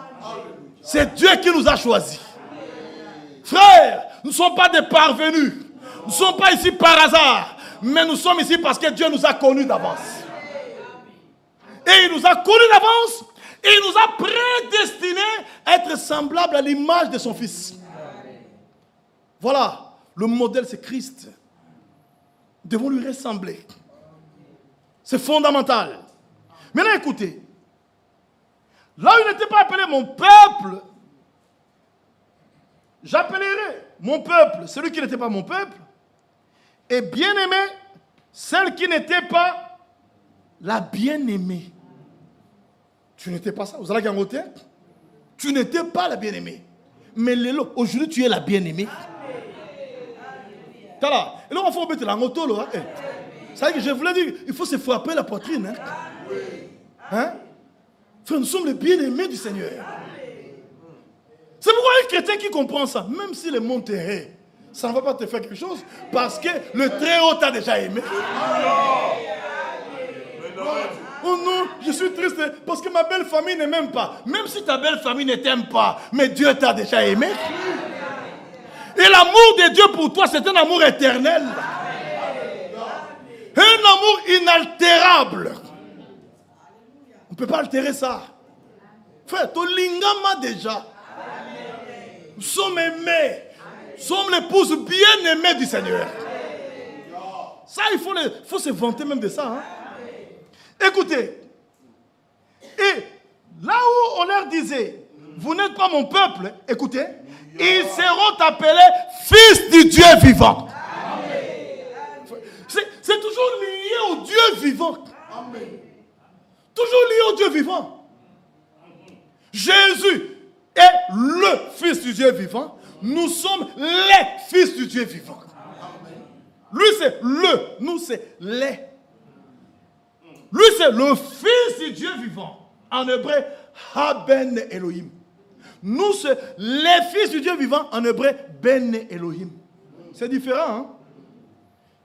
C'est Dieu qui nous a choisis. Frères, nous ne sommes pas des parvenus. Nous ne sommes pas ici par hasard. Mais nous sommes ici parce que Dieu nous a connus d'avance. Et il nous a connus d'avance. Et il nous a prédestinés à être semblables à l'image de son Fils. Voilà. Le modèle, c'est Christ. Nous devons lui ressembler. C'est fondamental. Maintenant, écoutez. Là où il n'était pas appelé mon peuple, j'appellerai mon peuple celui qui n'était pas mon peuple. Et bien-aimé, celle qui n'était pas la bien-aimée. Tu n'étais pas ça. Vous allez gangoter? Tu n'étais pas la bien-aimée. Mais aujourd'hui, tu es la bien-aimée. T'as là. Et là, on va mettre la moto, là. C'est vrai que je voulais dire, il faut se frapper la poitrine. Hein? Hein? Frère, nous sommes les bien-aimés du Seigneur. C'est pourquoi un chrétien qui comprend ça, même si le monde terrait, ça ne va pas te faire quelque chose parce que le Très-Haut t'a déjà aimé. Oh non, je suis triste parce que ma belle famille ne m'aime pas. Même si ta belle famille ne t'aime pas, mais Dieu t'a déjà aimé. Et l'amour de Dieu pour toi, c'est un amour éternel. Un amour inaltérable. On ne peut pas altérer ça. Frère, ton lingama déjà. Nous sommes aimés. Nous sommes l'épouse bien-aimée du Seigneur. Ça, il faut se vanter même de ça. Hein? Écoutez. Et là où on leur disait, vous n'êtes pas mon peuple, écoutez, ils seront appelés fils du Dieu vivant. C'est toujours lié au Dieu vivant. Toujours lié au Dieu vivant. Jésus est le Fils du Dieu vivant. Nous sommes les fils du Dieu vivant. Lui c'est le, nous c'est les. Lui c'est le Fils du Dieu vivant. En hébreu, Ha-Ben Elohim. Nous c'est les fils du Dieu vivant. En hébreu, Ben Elohim. C'est différent, hein?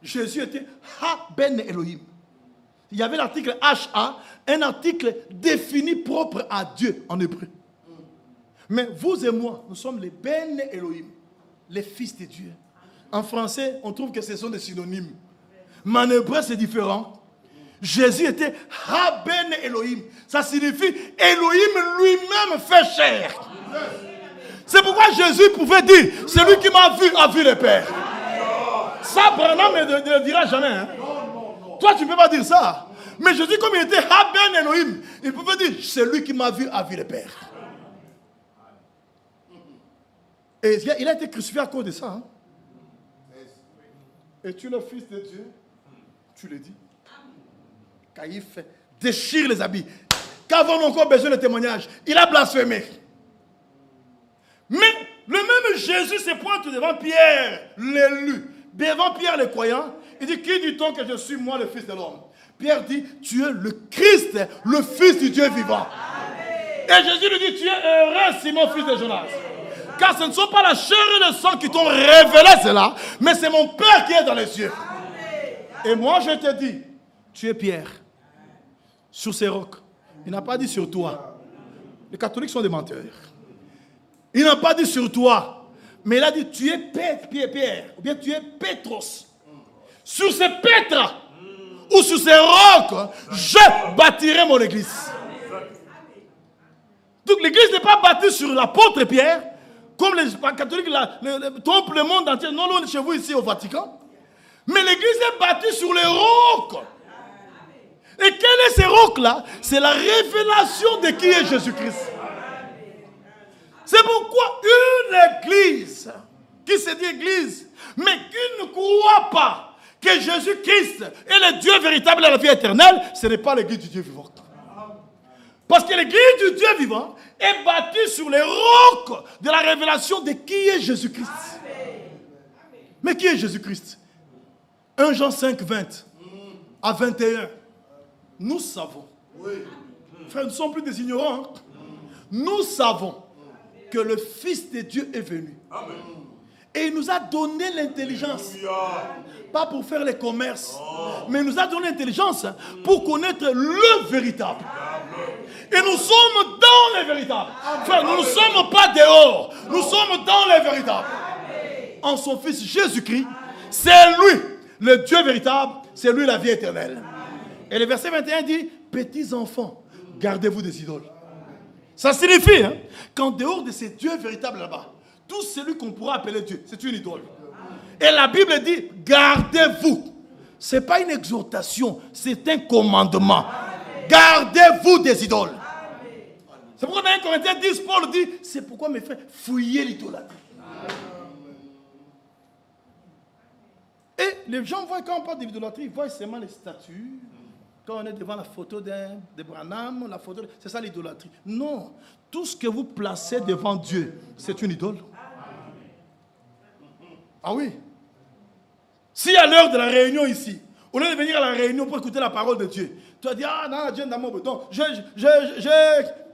Jésus était Ha-Ben Elohim. Il y avait l'article H-A, un article défini propre à Dieu en hébreu. Mais vous et moi, nous sommes les Ben Elohim, les fils de Dieu. En français, on trouve que ce sont des synonymes. Mais en hébreu, c'est différent. Jésus était Ha-Ben Elohim. Ça signifie Elohim lui-même fait chair. C'est pourquoi Jésus pouvait dire, celui qui m'a vu a vu le Père. Ça, Branham ne le dira jamais. Hein? Toi, tu ne peux pas dire ça. Mais Jésus, comme il était Ha-Ben Elohim, il pouvait dire, celui qui m'a vu a vu le Père. Et il a été crucifié à cause de ça. Hein? Es-tu le Fils de Dieu? Tu le dis. Caïphe déchire les habits. Qu'avons-nous encore besoin de témoignages? Il a blasphémé. Mais le même Jésus se pointe devant Pierre, l'élu, devant Pierre le croyant. Il dit, qui dit-on que je suis moi le Fils de l'homme? Pierre dit, tu es le Christ, le Fils du Dieu vivant. Et Jésus lui dit, tu es heureux, Simon, fils de Jonas. Car ce ne sont pas la chair et le sang qui t'ont révélé cela, mais c'est mon Père qui est dans les cieux. Et moi je te dis, tu es Pierre, sur ces rocs. Il n'a pas dit sur toi. Les catholiques sont des menteurs. Il n'a pas dit sur toi, mais il a dit, tu es Pierre, ou bien tu es Pétros. Sur ces pêtres, ou sur ces rocs, je bâtirai mon église. Donc l'église n'est pas bâtie sur l'apôtre Pierre, comme les catholiques trompent le monde entier, non loin de chez vous ici au Vatican. Mais l'église est bâtie sur les rocs. Et quel est ces rocs-là? C'est la révélation de qui est Jésus-Christ. C'est pourquoi une église, qui se dit église, mais qui ne croit pas que Jésus-Christ est le Dieu véritable et la vie éternelle, ce n'est pas l'église du Dieu vivant. Parce que l'église du Dieu vivant est bâtie sur les rocs de la révélation de qui est Jésus-Christ. Mais qui est Jésus-Christ? 1 Jean 5, 20 à 21. Nous savons. Frère, nous ne sommes plus des ignorants. Hein? Nous savons que le Fils de Dieu est venu. Et il nous a donné l'intelligence. Pas pour faire les commerces. Mais il nous a donné l'intelligence pour connaître le véritable. Et nous sommes dans les véritables. Frère, nous ne sommes pas dehors. Nous sommes dans les véritables. En son Fils Jésus-Christ, c'est lui, le Dieu véritable, c'est lui la vie éternelle. Et le verset 21 dit, petits enfants, gardez-vous des idoles. Ça signifie hein, qu'en dehors de ces dieux véritables là-bas, tout celui qu'on pourra appeler Dieu, c'est une idole. Et la Bible dit, gardez-vous. Ce n'est pas une exhortation, c'est un commandement. Gardez-vous des idoles. C'est pourquoi dans 1 Corinthiens 10, Paul dit, c'est pourquoi mes frères, fouillez l'idolâtrie. Et les gens voient, quand on parle d'idolâtrie, ils voient seulement les statues. Quand on est devant la photo de Branham, la photo, c'est ça l'idolâtrie. Non, tout ce que vous placez devant Dieu, c'est une idole. Ah oui. Si à l'heure de la réunion ici, au lieu de venir à la réunion pour écouter la parole de Dieu, tu vas dire, ah non, Dieu d'amour, donc j'ai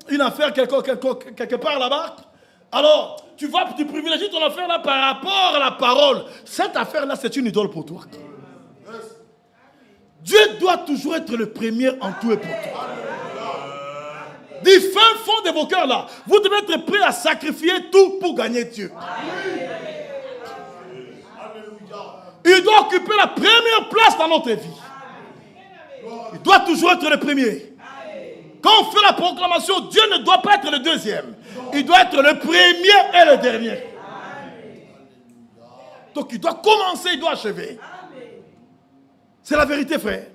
une affaire quelque part là-bas. Alors, tu privilégies ton affaire là par rapport à la parole. Cette affaire-là, c'est une idole pour toi. Dieu doit toujours être le premier en tout et pour tout. Du fin fond de vos cœurs là, vous devez être prêts à sacrifier tout pour gagner Dieu. Il doit occuper la première place dans notre vie. Il doit toujours être le premier. Quand on fait la proclamation, Dieu ne doit pas être le deuxième. Il doit être le premier et le dernier. Donc il doit commencer, il doit achever. C'est la vérité, frère.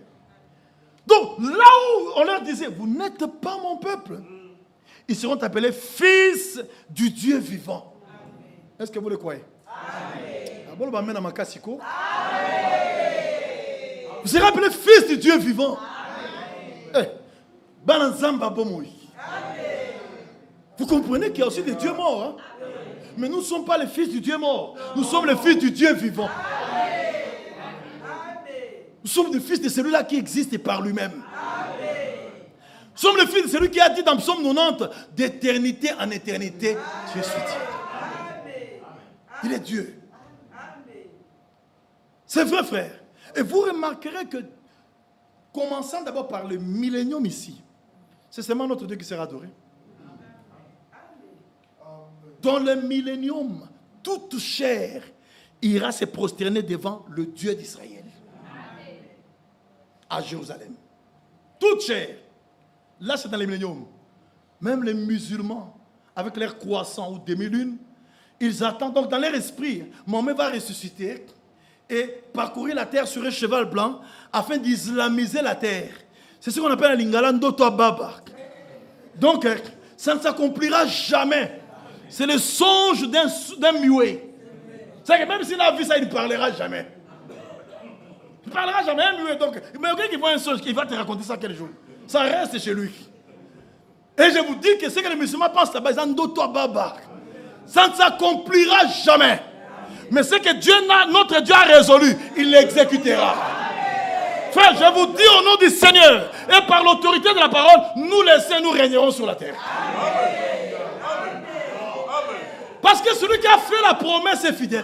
Donc là où on leur disait, vous n'êtes pas mon peuple, ils seront appelés fils du Dieu vivant. Est-ce que vous le croyez? Vous serez appelés fils du Dieu vivant. Vous comprenez qu'il y a aussi des dieux morts. Hein? Mais nous ne sommes pas les fils du Dieu mort. Nous sommes les fils du Dieu vivant. Nous sommes les fils de celui-là qui existe et par lui-même. Nous sommes les fils de celui qui a dit dans Psaume 90, d'éternité en éternité, je suis Dieu. Il est Dieu. C'est vrai, frère. Et vous remarquerez que, commençant d'abord par le millénium ici, c'est seulement notre Dieu qui sera adoré. Dans le millénium, toute chair ira se prosterner devant le Dieu d'Israël. À Jérusalem. Toute chair. Là, c'est dans le millénium. Même les musulmans, avec leur croissant ou demi-lune, ils attendent. Donc, dans leur esprit, Mohamed va ressusciter et parcourir la terre sur un cheval blanc afin d'islamiser la terre. C'est ce qu'on appelle la Lingala Ndoto Baba. Donc, ça ne s'accomplira jamais. C'est le songe d'un muet. C'est que même s'il a vu ça, il ne parlera jamais. Il ne parlera jamais, un muet. Donc, mais quelqu'un qui voit un songe, il va te raconter ça quel jour. Ça reste chez lui. Et je vous dis que ce que les musulmans pensent là-bas, ils ont Ndoto Baba. Ça ne s'accomplira jamais. Mais ce que Dieu, notre Dieu a résolu, il l'exécutera. Frère, je vous dis au nom du Seigneur, et par l'autorité de la parole, nous les saints, nous régnerons sur la terre. Parce que celui qui a fait la promesse est fidèle.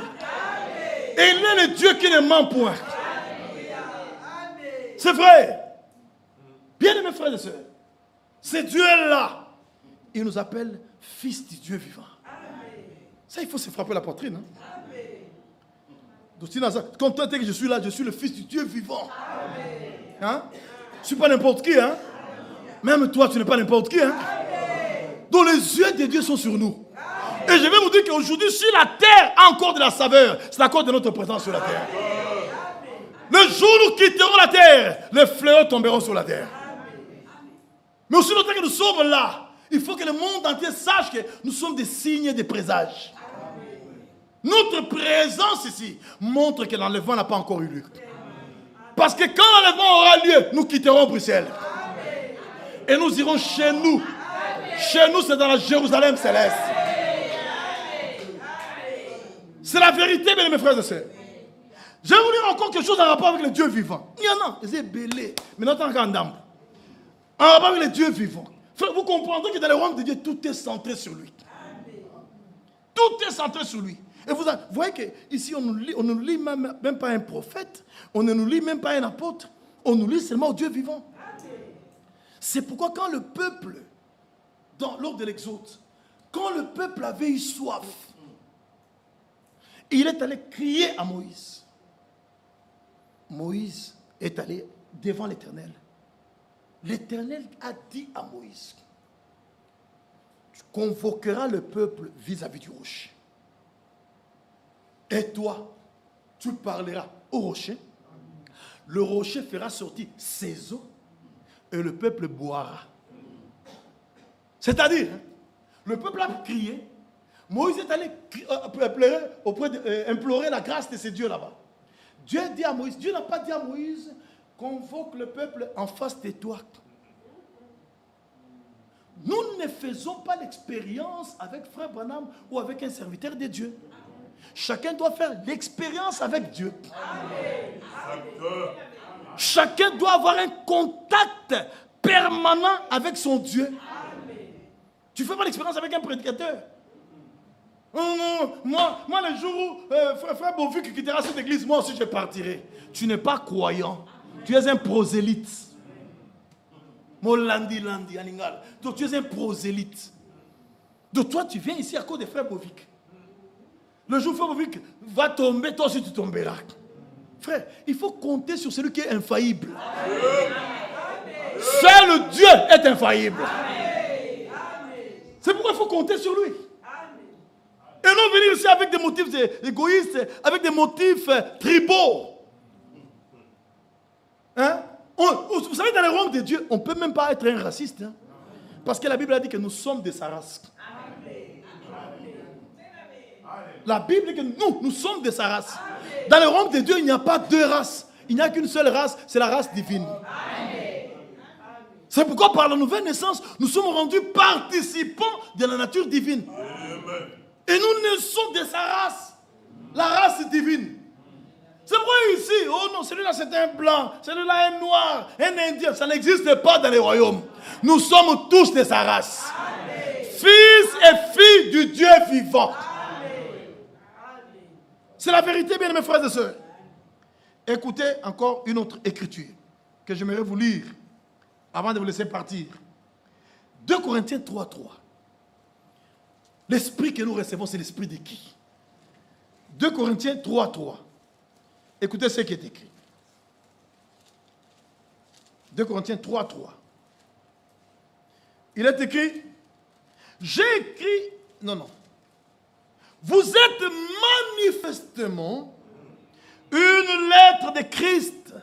Et il est le Dieu qui ne ment point. C'est vrai. Bien aimés frères et sœurs, ce Dieu-là, il nous appelle fils du Dieu vivant. Ça, il faut se frapper la poitrine. Hein? Quand toi dis que je suis là, je suis le fils du Dieu vivant. Hein? Je ne suis pas n'importe qui. Hein? Même toi, tu n'es pas n'importe qui. Hein? Donc les yeux de Dieu sont sur nous. Et je vais vous dire qu'aujourd'hui, si la terre a encore de la saveur, c'est à cause de notre présence sur la terre. Le jour où nous quitterons la terre, les fléaux tomberont sur la terre. Mais aussi longtemps que nous sommes là, il faut que le monde entier sache que nous sommes des signes et des présages. Notre présence ici montre que l'enlèvement n'a pas encore eu lieu. Parce que quand l'enlèvement aura lieu, nous quitterons Bruxelles. Et nous irons chez nous. Chez nous, c'est dans la Jérusalem céleste. C'est la vérité, mes frères et sœurs. Je vais vous dire encore quelque chose en rapport avec le Dieu vivant. Il y en a, c'est belé. Mais notre en rapport avec le Dieu vivant. Frère, vous comprendrez que dans le royaume de Dieu, tout est centré sur lui. Tout est centré sur lui. Et vous voyez qu'ici, on ne nous lit même pas un prophète, on ne nous lit même pas un apôtre, on nous lit seulement au Dieu vivant. C'est pourquoi quand le peuple, lors de l'exode, quand le peuple avait eu soif, il est allé crier à Moïse. Moïse est allé devant l'Éternel. L'Éternel a dit à Moïse, tu convoqueras le peuple vis-à-vis du rocher. Et toi, tu parleras au rocher. Le rocher fera sortir ses eaux et le peuple boira. C'est-à-dire, le peuple a crié. Moïse est allé implorer la grâce de ces dieux là-bas. Dieu dit à Moïse, Dieu n'a pas dit à Moïse, convoque le peuple en face de toi. Nous ne faisons pas l'expérience avec Frère Branham ou avec un serviteur de Dieu. Chacun doit faire l'expérience avec Dieu. Chacun doit avoir un contact permanent avec son Dieu. Tu ne fais pas l'expérience avec un prédicateur. Moi, le jour où frère Beauvuc quittera cette église, moi aussi je partirai. Tu n'es pas croyant. Tu es un prosélyte. Molandi Landi Aningal. Donc tu es un prosélyte. Donc toi tu viens ici à cause des frères Beauvuc. Le jour où frère Beauvuc va tomber, toi aussi tu tomberas. Frère, il faut compter sur celui qui est infaillible. Seul Dieu est infaillible. C'est pourquoi il faut compter sur lui. Et non venir ici avec des motifs égoïstes, avec des motifs tribaux. Hein? Vous savez, dans le royaume de Dieu, on ne peut même pas être un raciste. Hein? Parce que la Bible a dit que nous sommes de sa race. La Bible dit que nous sommes de sa race. Dans le royaume de Dieu, il n'y a pas deux races. Il n'y a qu'une seule race, c'est la race divine. C'est pourquoi par la nouvelle naissance, nous sommes rendus participants de la nature divine. Et nous naissons de sa race, la race divine. C'est pourquoi ici, oh non, celui-là c'est un blanc, celui-là un noir, un indien, ça n'existe pas dans les royaumes. Nous sommes tous de sa race. Amen. Fils et filles du Dieu vivant. C'est la vérité, bien mes frères et sœurs. Écoutez encore une autre écriture que j'aimerais vous lire avant de vous laisser partir. 2 Corinthiens 3:3. L'esprit que nous recevons, c'est l'esprit de qui? 2 Corinthiens 3:3. Écoutez ce qui est écrit. 2 Corinthiens 3:3. Il est écrit, j'ai écrit, non. Vous êtes manifestement une lettre de Christ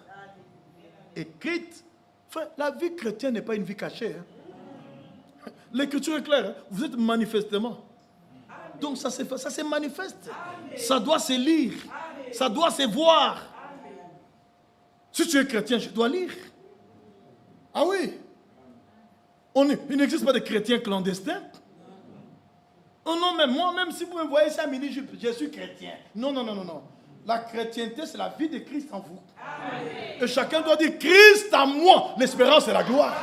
écrite. Enfin, la vie chrétienne n'est pas une vie cachée. Hein. L'écriture est claire. Hein. Vous êtes manifestement. Donc ça se manifeste. Ça doit se lire. Ça doit se voir. Si tu es chrétien, je dois lire. Ah oui. Il n'existe pas de chrétiens clandestins. Oh non, mais moi, même si vous me voyez ça à midi, je suis chrétien. Non. La chrétienté, c'est la vie de Christ en vous. Amen. Et chacun doit dire, Christ en moi, l'espérance et la gloire.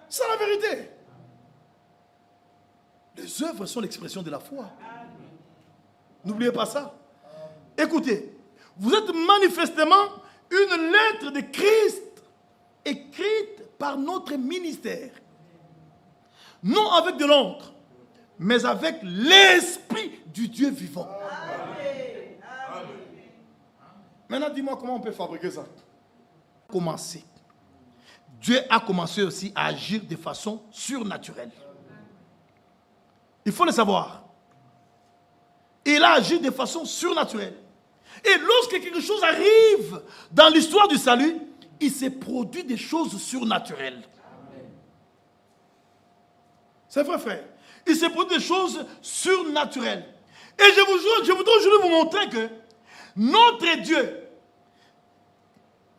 C'est la vérité. Les œuvres sont l'expression de la foi. N'oubliez pas ça. Écoutez, vous êtes manifestement une lettre de Christ écrite par notre ministère. Non avec de l'encre, mais avec l'esprit du Dieu vivant. Amen. Maintenant, dis-moi comment on peut fabriquer ça. Commencer. Dieu a commencé aussi à agir de façon surnaturelle. Il faut le savoir. Il a agi de façon surnaturelle. Et lorsque quelque chose arrive dans l'histoire du salut, il s'est produit des choses surnaturelles. C'est vrai, frère. Il s'est produit des choses surnaturelles. Et je voudrais aujourd'hui vous montrer que notre Dieu,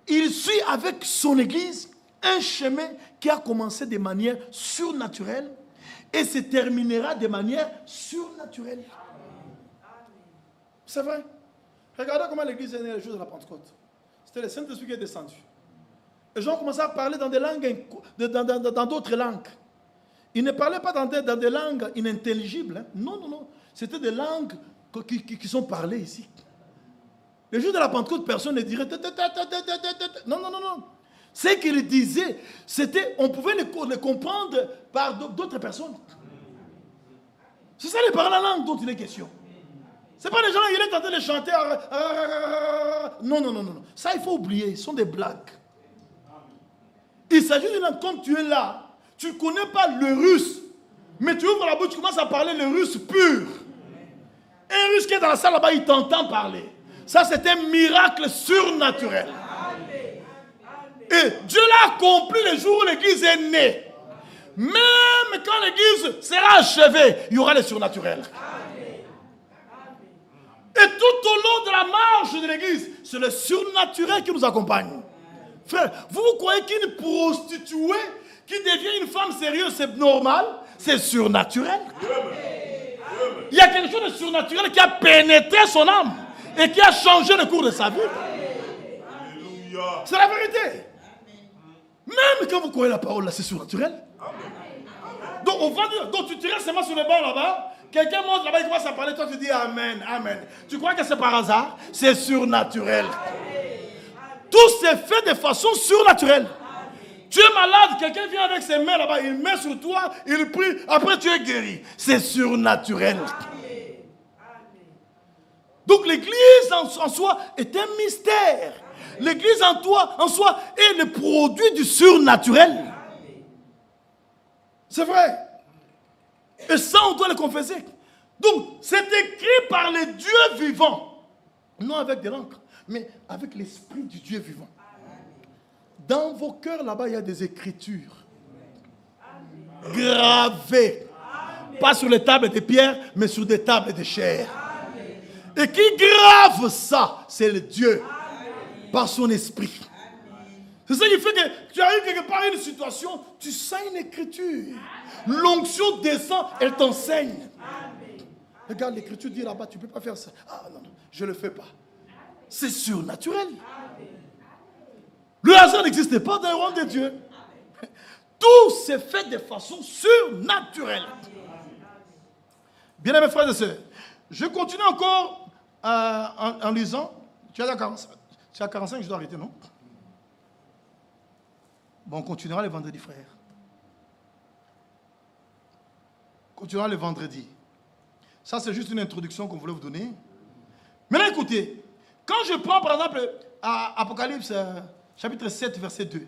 il suit avec son Église un chemin qui a commencé de manière surnaturelle et se terminera de manière surnaturelle. C'est vrai. Regardez comment l'Église est née le jour de la Pentecôte. C'était le Saint-Esprit qui est descendu. Les gens commençaient à parler dans des langues, dans d'autres langues. Ils ne parlaient pas dans des langues inintelligibles. Hein. Non. C'était des langues qui sont parlées ici. Le jour de la Pentecôte, personne ne dirait... Non. Ce qu'ils disaient, c'était... On pouvait les comprendre par d'autres personnes. C'est ça les paroles en langue dont il est question. Ce n'est pas les gens qui sont en train de chanter... Non. Ça, il faut oublier. Ce sont des blagues. Il s'agit d'une langue comme tu es là. Tu ne connais pas le russe, mais tu ouvres la bouche, tu commences à parler le russe pur. Un russe qui est dans la salle là-bas, il t'entend parler. Ça, c'est un miracle surnaturel. Et Dieu l'a accompli le jour où l'Église est née. Même quand l'Église sera achevée, il y aura le surnaturel. Et tout au long de la marche de l'Église, c'est le surnaturel qui nous accompagne. Frère, vous croyez qu'une prostituée qui devient une femme sérieuse, c'est normal? C'est surnaturel. Il y a quelque chose de surnaturel qui a pénétré son âme et qui a changé le cours de sa vie. C'est la vérité. Même quand vous croyez la parole, là, c'est surnaturel. Donc, on va dire, donc tu tirais seulement sur le banc là-bas, quelqu'un monte là-bas, il commence à parler, toi tu dis Amen, Amen. Tu crois que c'est par hasard? C'est surnaturel. Tout s'est fait de façon surnaturelle. Tu es malade, quelqu'un vient avec ses mains là-bas, il met sur toi, il prie, après tu es guéri. C'est surnaturel. Donc l'église en soi est un mystère. L'église en soi est le produit du surnaturel. C'est vrai. Et ça, on doit le confesser. Donc, c'est écrit par les dieux vivants. Non avec de l'encre, mais avec l'esprit du Dieu vivant. Dans vos cœurs, là-bas, il y a des écritures gravées. Pas sur les tables de pierre, mais sur des tables de chair. Et qui grave ça? C'est le Dieu. Par son esprit. C'est ça qui fait que tu arrives quelque part à une situation, tu sens une écriture. L'onction descend, elle t'enseigne. Regarde, l'écriture dit là-bas, tu ne peux pas faire ça. Ah non, je ne le fais pas. C'est surnaturel. Le hasard n'existe pas dans le royaume de Dieu. Tout s'est fait de façon surnaturelle. Bien aimés frères et sœurs, je continue encore en lisant. Tu es à 45, je dois arrêter, non? Bon, on continuera le vendredi, frère. On continuera le vendredi. Ça, c'est juste une introduction qu'on voulait vous donner. Maintenant, écoutez. Quand je prends, par exemple, à Apocalypse, chapitre 7, verset 2.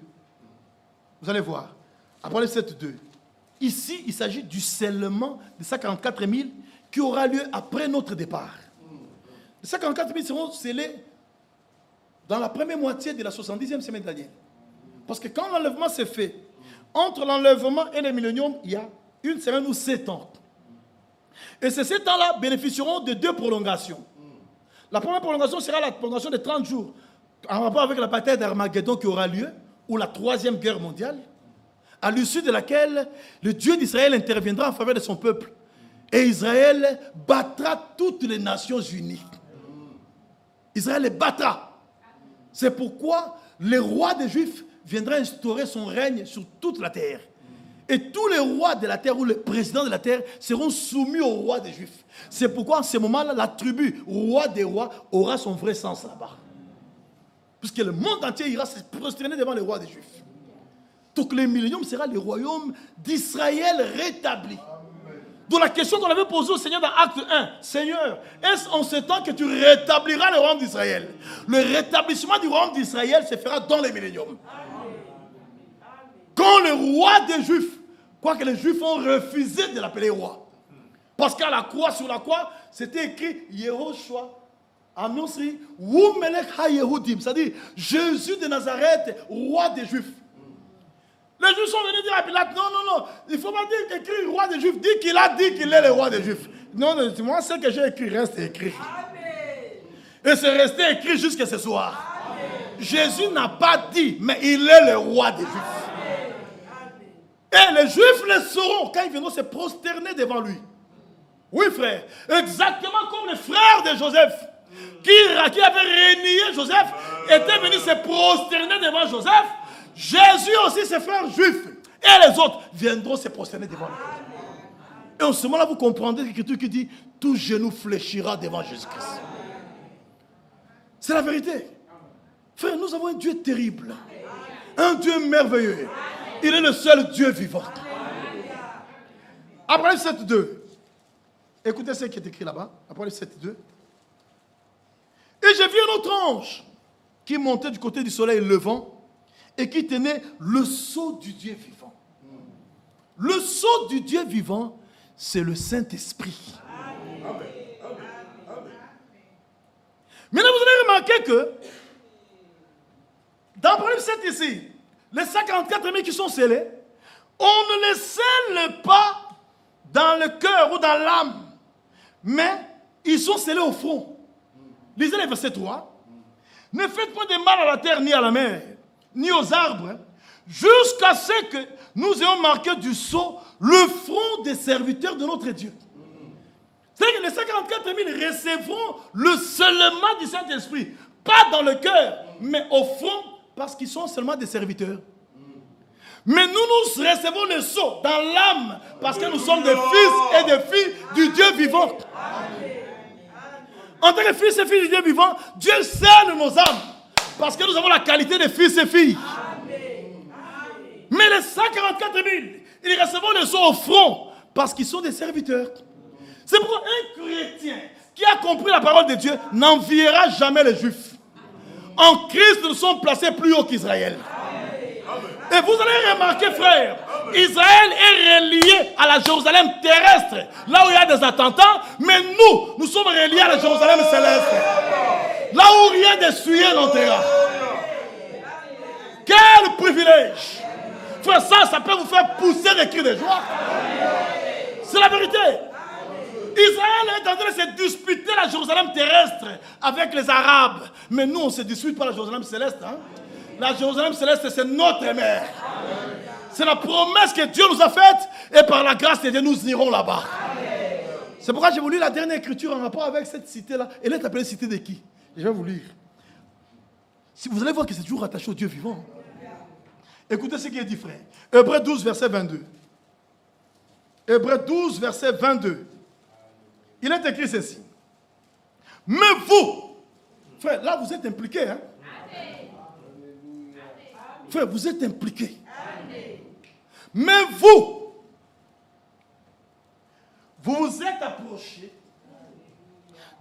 Vous allez voir. Apocalypse 7, 2. Ici, il s'agit du scellement de 144 000 qui aura lieu après notre départ. Les 144 000 seront scellés dans la première moitié de la 70e semaine d'Daniel. Parce que quand l'enlèvement s'est fait, entre l'enlèvement et le millénium, il y a une semaine ou 7 ans. Et ces 7 ans-là bénéficieront de 2 prolongations. La première prolongation sera la prolongation de 30 jours, en rapport avec la bataille d'Armageddon qui aura lieu, ou la 3e guerre mondiale, à l'issue de laquelle le Dieu d'Israël interviendra en faveur de son peuple. Et Israël battra toutes les nations unies. Israël les battra. C'est pourquoi le roi des Juifs viendra instaurer son règne sur toute la terre. Et tous les rois de la terre ou les présidents de la terre seront soumis au roi des Juifs. C'est pourquoi en ce moment-là, la tribu roi des rois aura son vrai sens là-bas. Puisque le monde entier ira se prosterner devant le roi des Juifs. Donc le millénium sera le royaume d'Israël rétabli. Donc la question qu'on avait posée au Seigneur dans Acte 1, Seigneur, est-ce en ce temps que tu rétabliras le royaume d'Israël? Le rétablissement du royaume d'Israël se fera dans le millénium. Quand le roi des Juifs, quoique les Juifs ont refusé de l'appeler roi, parce qu'à la croix, sur la croix, c'était écrit Yehoshua, Anosri, Wumelech HaYehudim, c'est-à-dire Jésus de Nazareth, roi des Juifs. Les Juifs sont venus dire à Pilate, non, non, non, il ne faut pas dire qu'écrit roi des Juifs, dis qu'il a dit qu'il est le roi des Juifs. Non, non, moi, ce que j'ai écrit reste écrit. Amen. Et c'est resté écrit jusqu'à ce soir. Amen. Jésus n'a pas dit, mais il est le roi des Juifs. Amen. Et les Juifs le sauront quand ils viendront se prosterner devant lui. Oui, frère, exactement comme les frères de Joseph, qui avaient renié Joseph, étaient venus se prosterner devant Joseph. Jésus aussi, ses frères juifs et les autres viendront se prosterner devant lui. Et en ce moment-là, vous comprendrez l'écriture qui dit tout genou fléchira devant Jésus-Christ. C'est la vérité. Frère, nous avons un Dieu terrible, un Dieu merveilleux. Il est le seul Dieu vivant. Apocalypse 7.2. Écoutez ce qui est écrit là-bas. Apocalypse 7.2. Et j'ai vu un autre ange qui montait du côté du soleil levant et qui tenait le sceau du Dieu vivant. Le sceau du Dieu vivant, c'est le Saint-Esprit. Amen. Maintenant, vous allez remarquer que dans Apocalypse 7 ici, les 54 000 qui sont scellés, on ne les scelle pas dans le cœur ou dans l'âme, mais ils sont scellés au front. Lisez le verset 3. Ne faites point de mal à la terre ni à la mer, ni aux arbres, jusqu'à ce que nous ayons marqué du sceau le front des serviteurs de notre Dieu. C'est-à-dire que les 54 000 recevront le scellement du Saint-Esprit, pas dans le cœur, mais au front, parce qu'ils sont seulement des serviteurs. Mais nous recevons le sceau dans l'âme parce que nous sommes des fils et des filles du Dieu vivant. En tant que fils et filles du Dieu vivant, Dieu scelle nos âmes parce que nous avons la qualité de fils et filles. Mais les 144 000, ils recevront le sceau au front parce qu'ils sont des serviteurs. C'est pourquoi un chrétien qui a compris la parole de Dieu n'enviera jamais les Juifs. En Christ, nous sommes placés plus haut qu'Israël. Et vous allez remarquer, frère, Israël est relié à la Jérusalem terrestre, là où il y a des attentats, mais nous sommes reliés à la Jérusalem céleste, là où rien de souillé n'entrera. Quel privilège! Frère, ça peut vous faire pousser des cris de joie. C'est la vérité. Israël est en train de se disputer la Jérusalem terrestre avec les Arabes. Mais nous, on ne se dispute pas la Jérusalem céleste. Hein? La Jérusalem céleste, c'est notre mère. C'est la promesse que Dieu nous a faite. Et par la grâce de Dieu, nous irons là-bas. C'est pourquoi j'ai voulu la dernière écriture en rapport avec cette cité-là. Elle est appelée cité de qui? Je vais vous lire. Si vous allez voir que c'est toujours attaché au Dieu vivant. Écoutez ce qui est dit, frère. Hébreux 12, verset 22. Hébreux 12, verset 22. Il est écrit ceci. Mais vous, frère, là vous êtes impliqués. Hein? Frère, vous êtes impliqués. Mais vous vous êtes approchés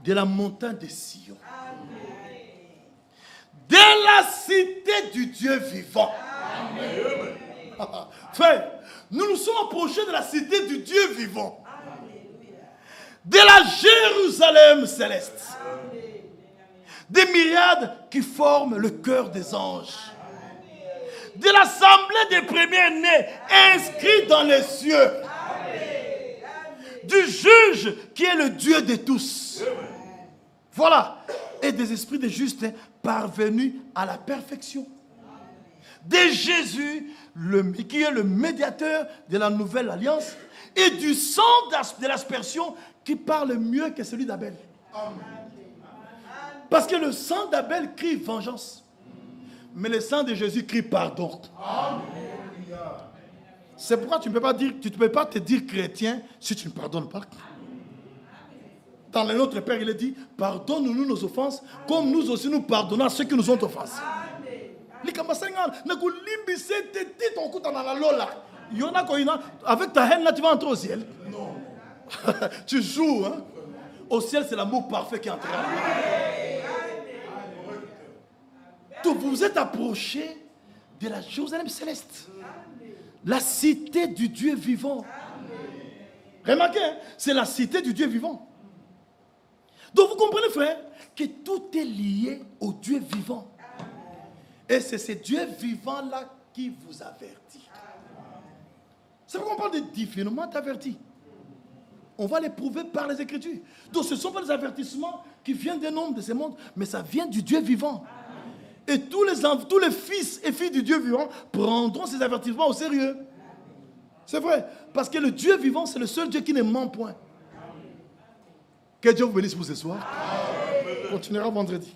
de la montagne de Sion. De la cité du Dieu vivant. Frère, nous nous sommes approchés de la cité du Dieu vivant. De la Jérusalem céleste. Des myriades qui forment le cœur des anges. De l'assemblée des premiers-nés inscrits dans les cieux. Du juge qui est le Dieu de tous. Voilà. Et des esprits de justes parvenus à la perfection. De Jésus, qui est le médiateur de la nouvelle alliance, et du sang de l'aspersion qui parle mieux que celui d'Abel. Parce que le sang d'Abel crie vengeance, mais le sang de Jésus crie pardon. C'est pourquoi tu ne peux pas te dire chrétien si tu ne pardonnes pas. Dans le Notre Père, il est dit, pardonne-nous nos offenses, comme nous aussi nous pardonnons à ceux qui nous ont offensés. Avec ta haine là, tu vas entrer au ciel. Non. Tu joues, hein? Au ciel, c'est l'amour parfait qui entrera. Donc vous vous êtes approchés de la Jérusalem céleste. La cité du Dieu vivant. Remarquez, hein? C'est la cité du Dieu vivant. Donc vous comprenez, frère, que tout est lié au Dieu vivant. Et c'est ce Dieu vivant-là qui vous avertit. C'est pourquoi on parle de divinement averti. On va l'éprouver par les Écritures. Donc ce ne sont pas des avertissements qui viennent des nombres de ce monde, mais ça vient du Dieu vivant. Et tous les fils et filles du Dieu vivant prendront ces avertissements au sérieux. C'est vrai. Parce que le Dieu vivant, c'est le seul Dieu qui ne ment point. Que Dieu vous bénisse pour ce soir. On continuera vendredi.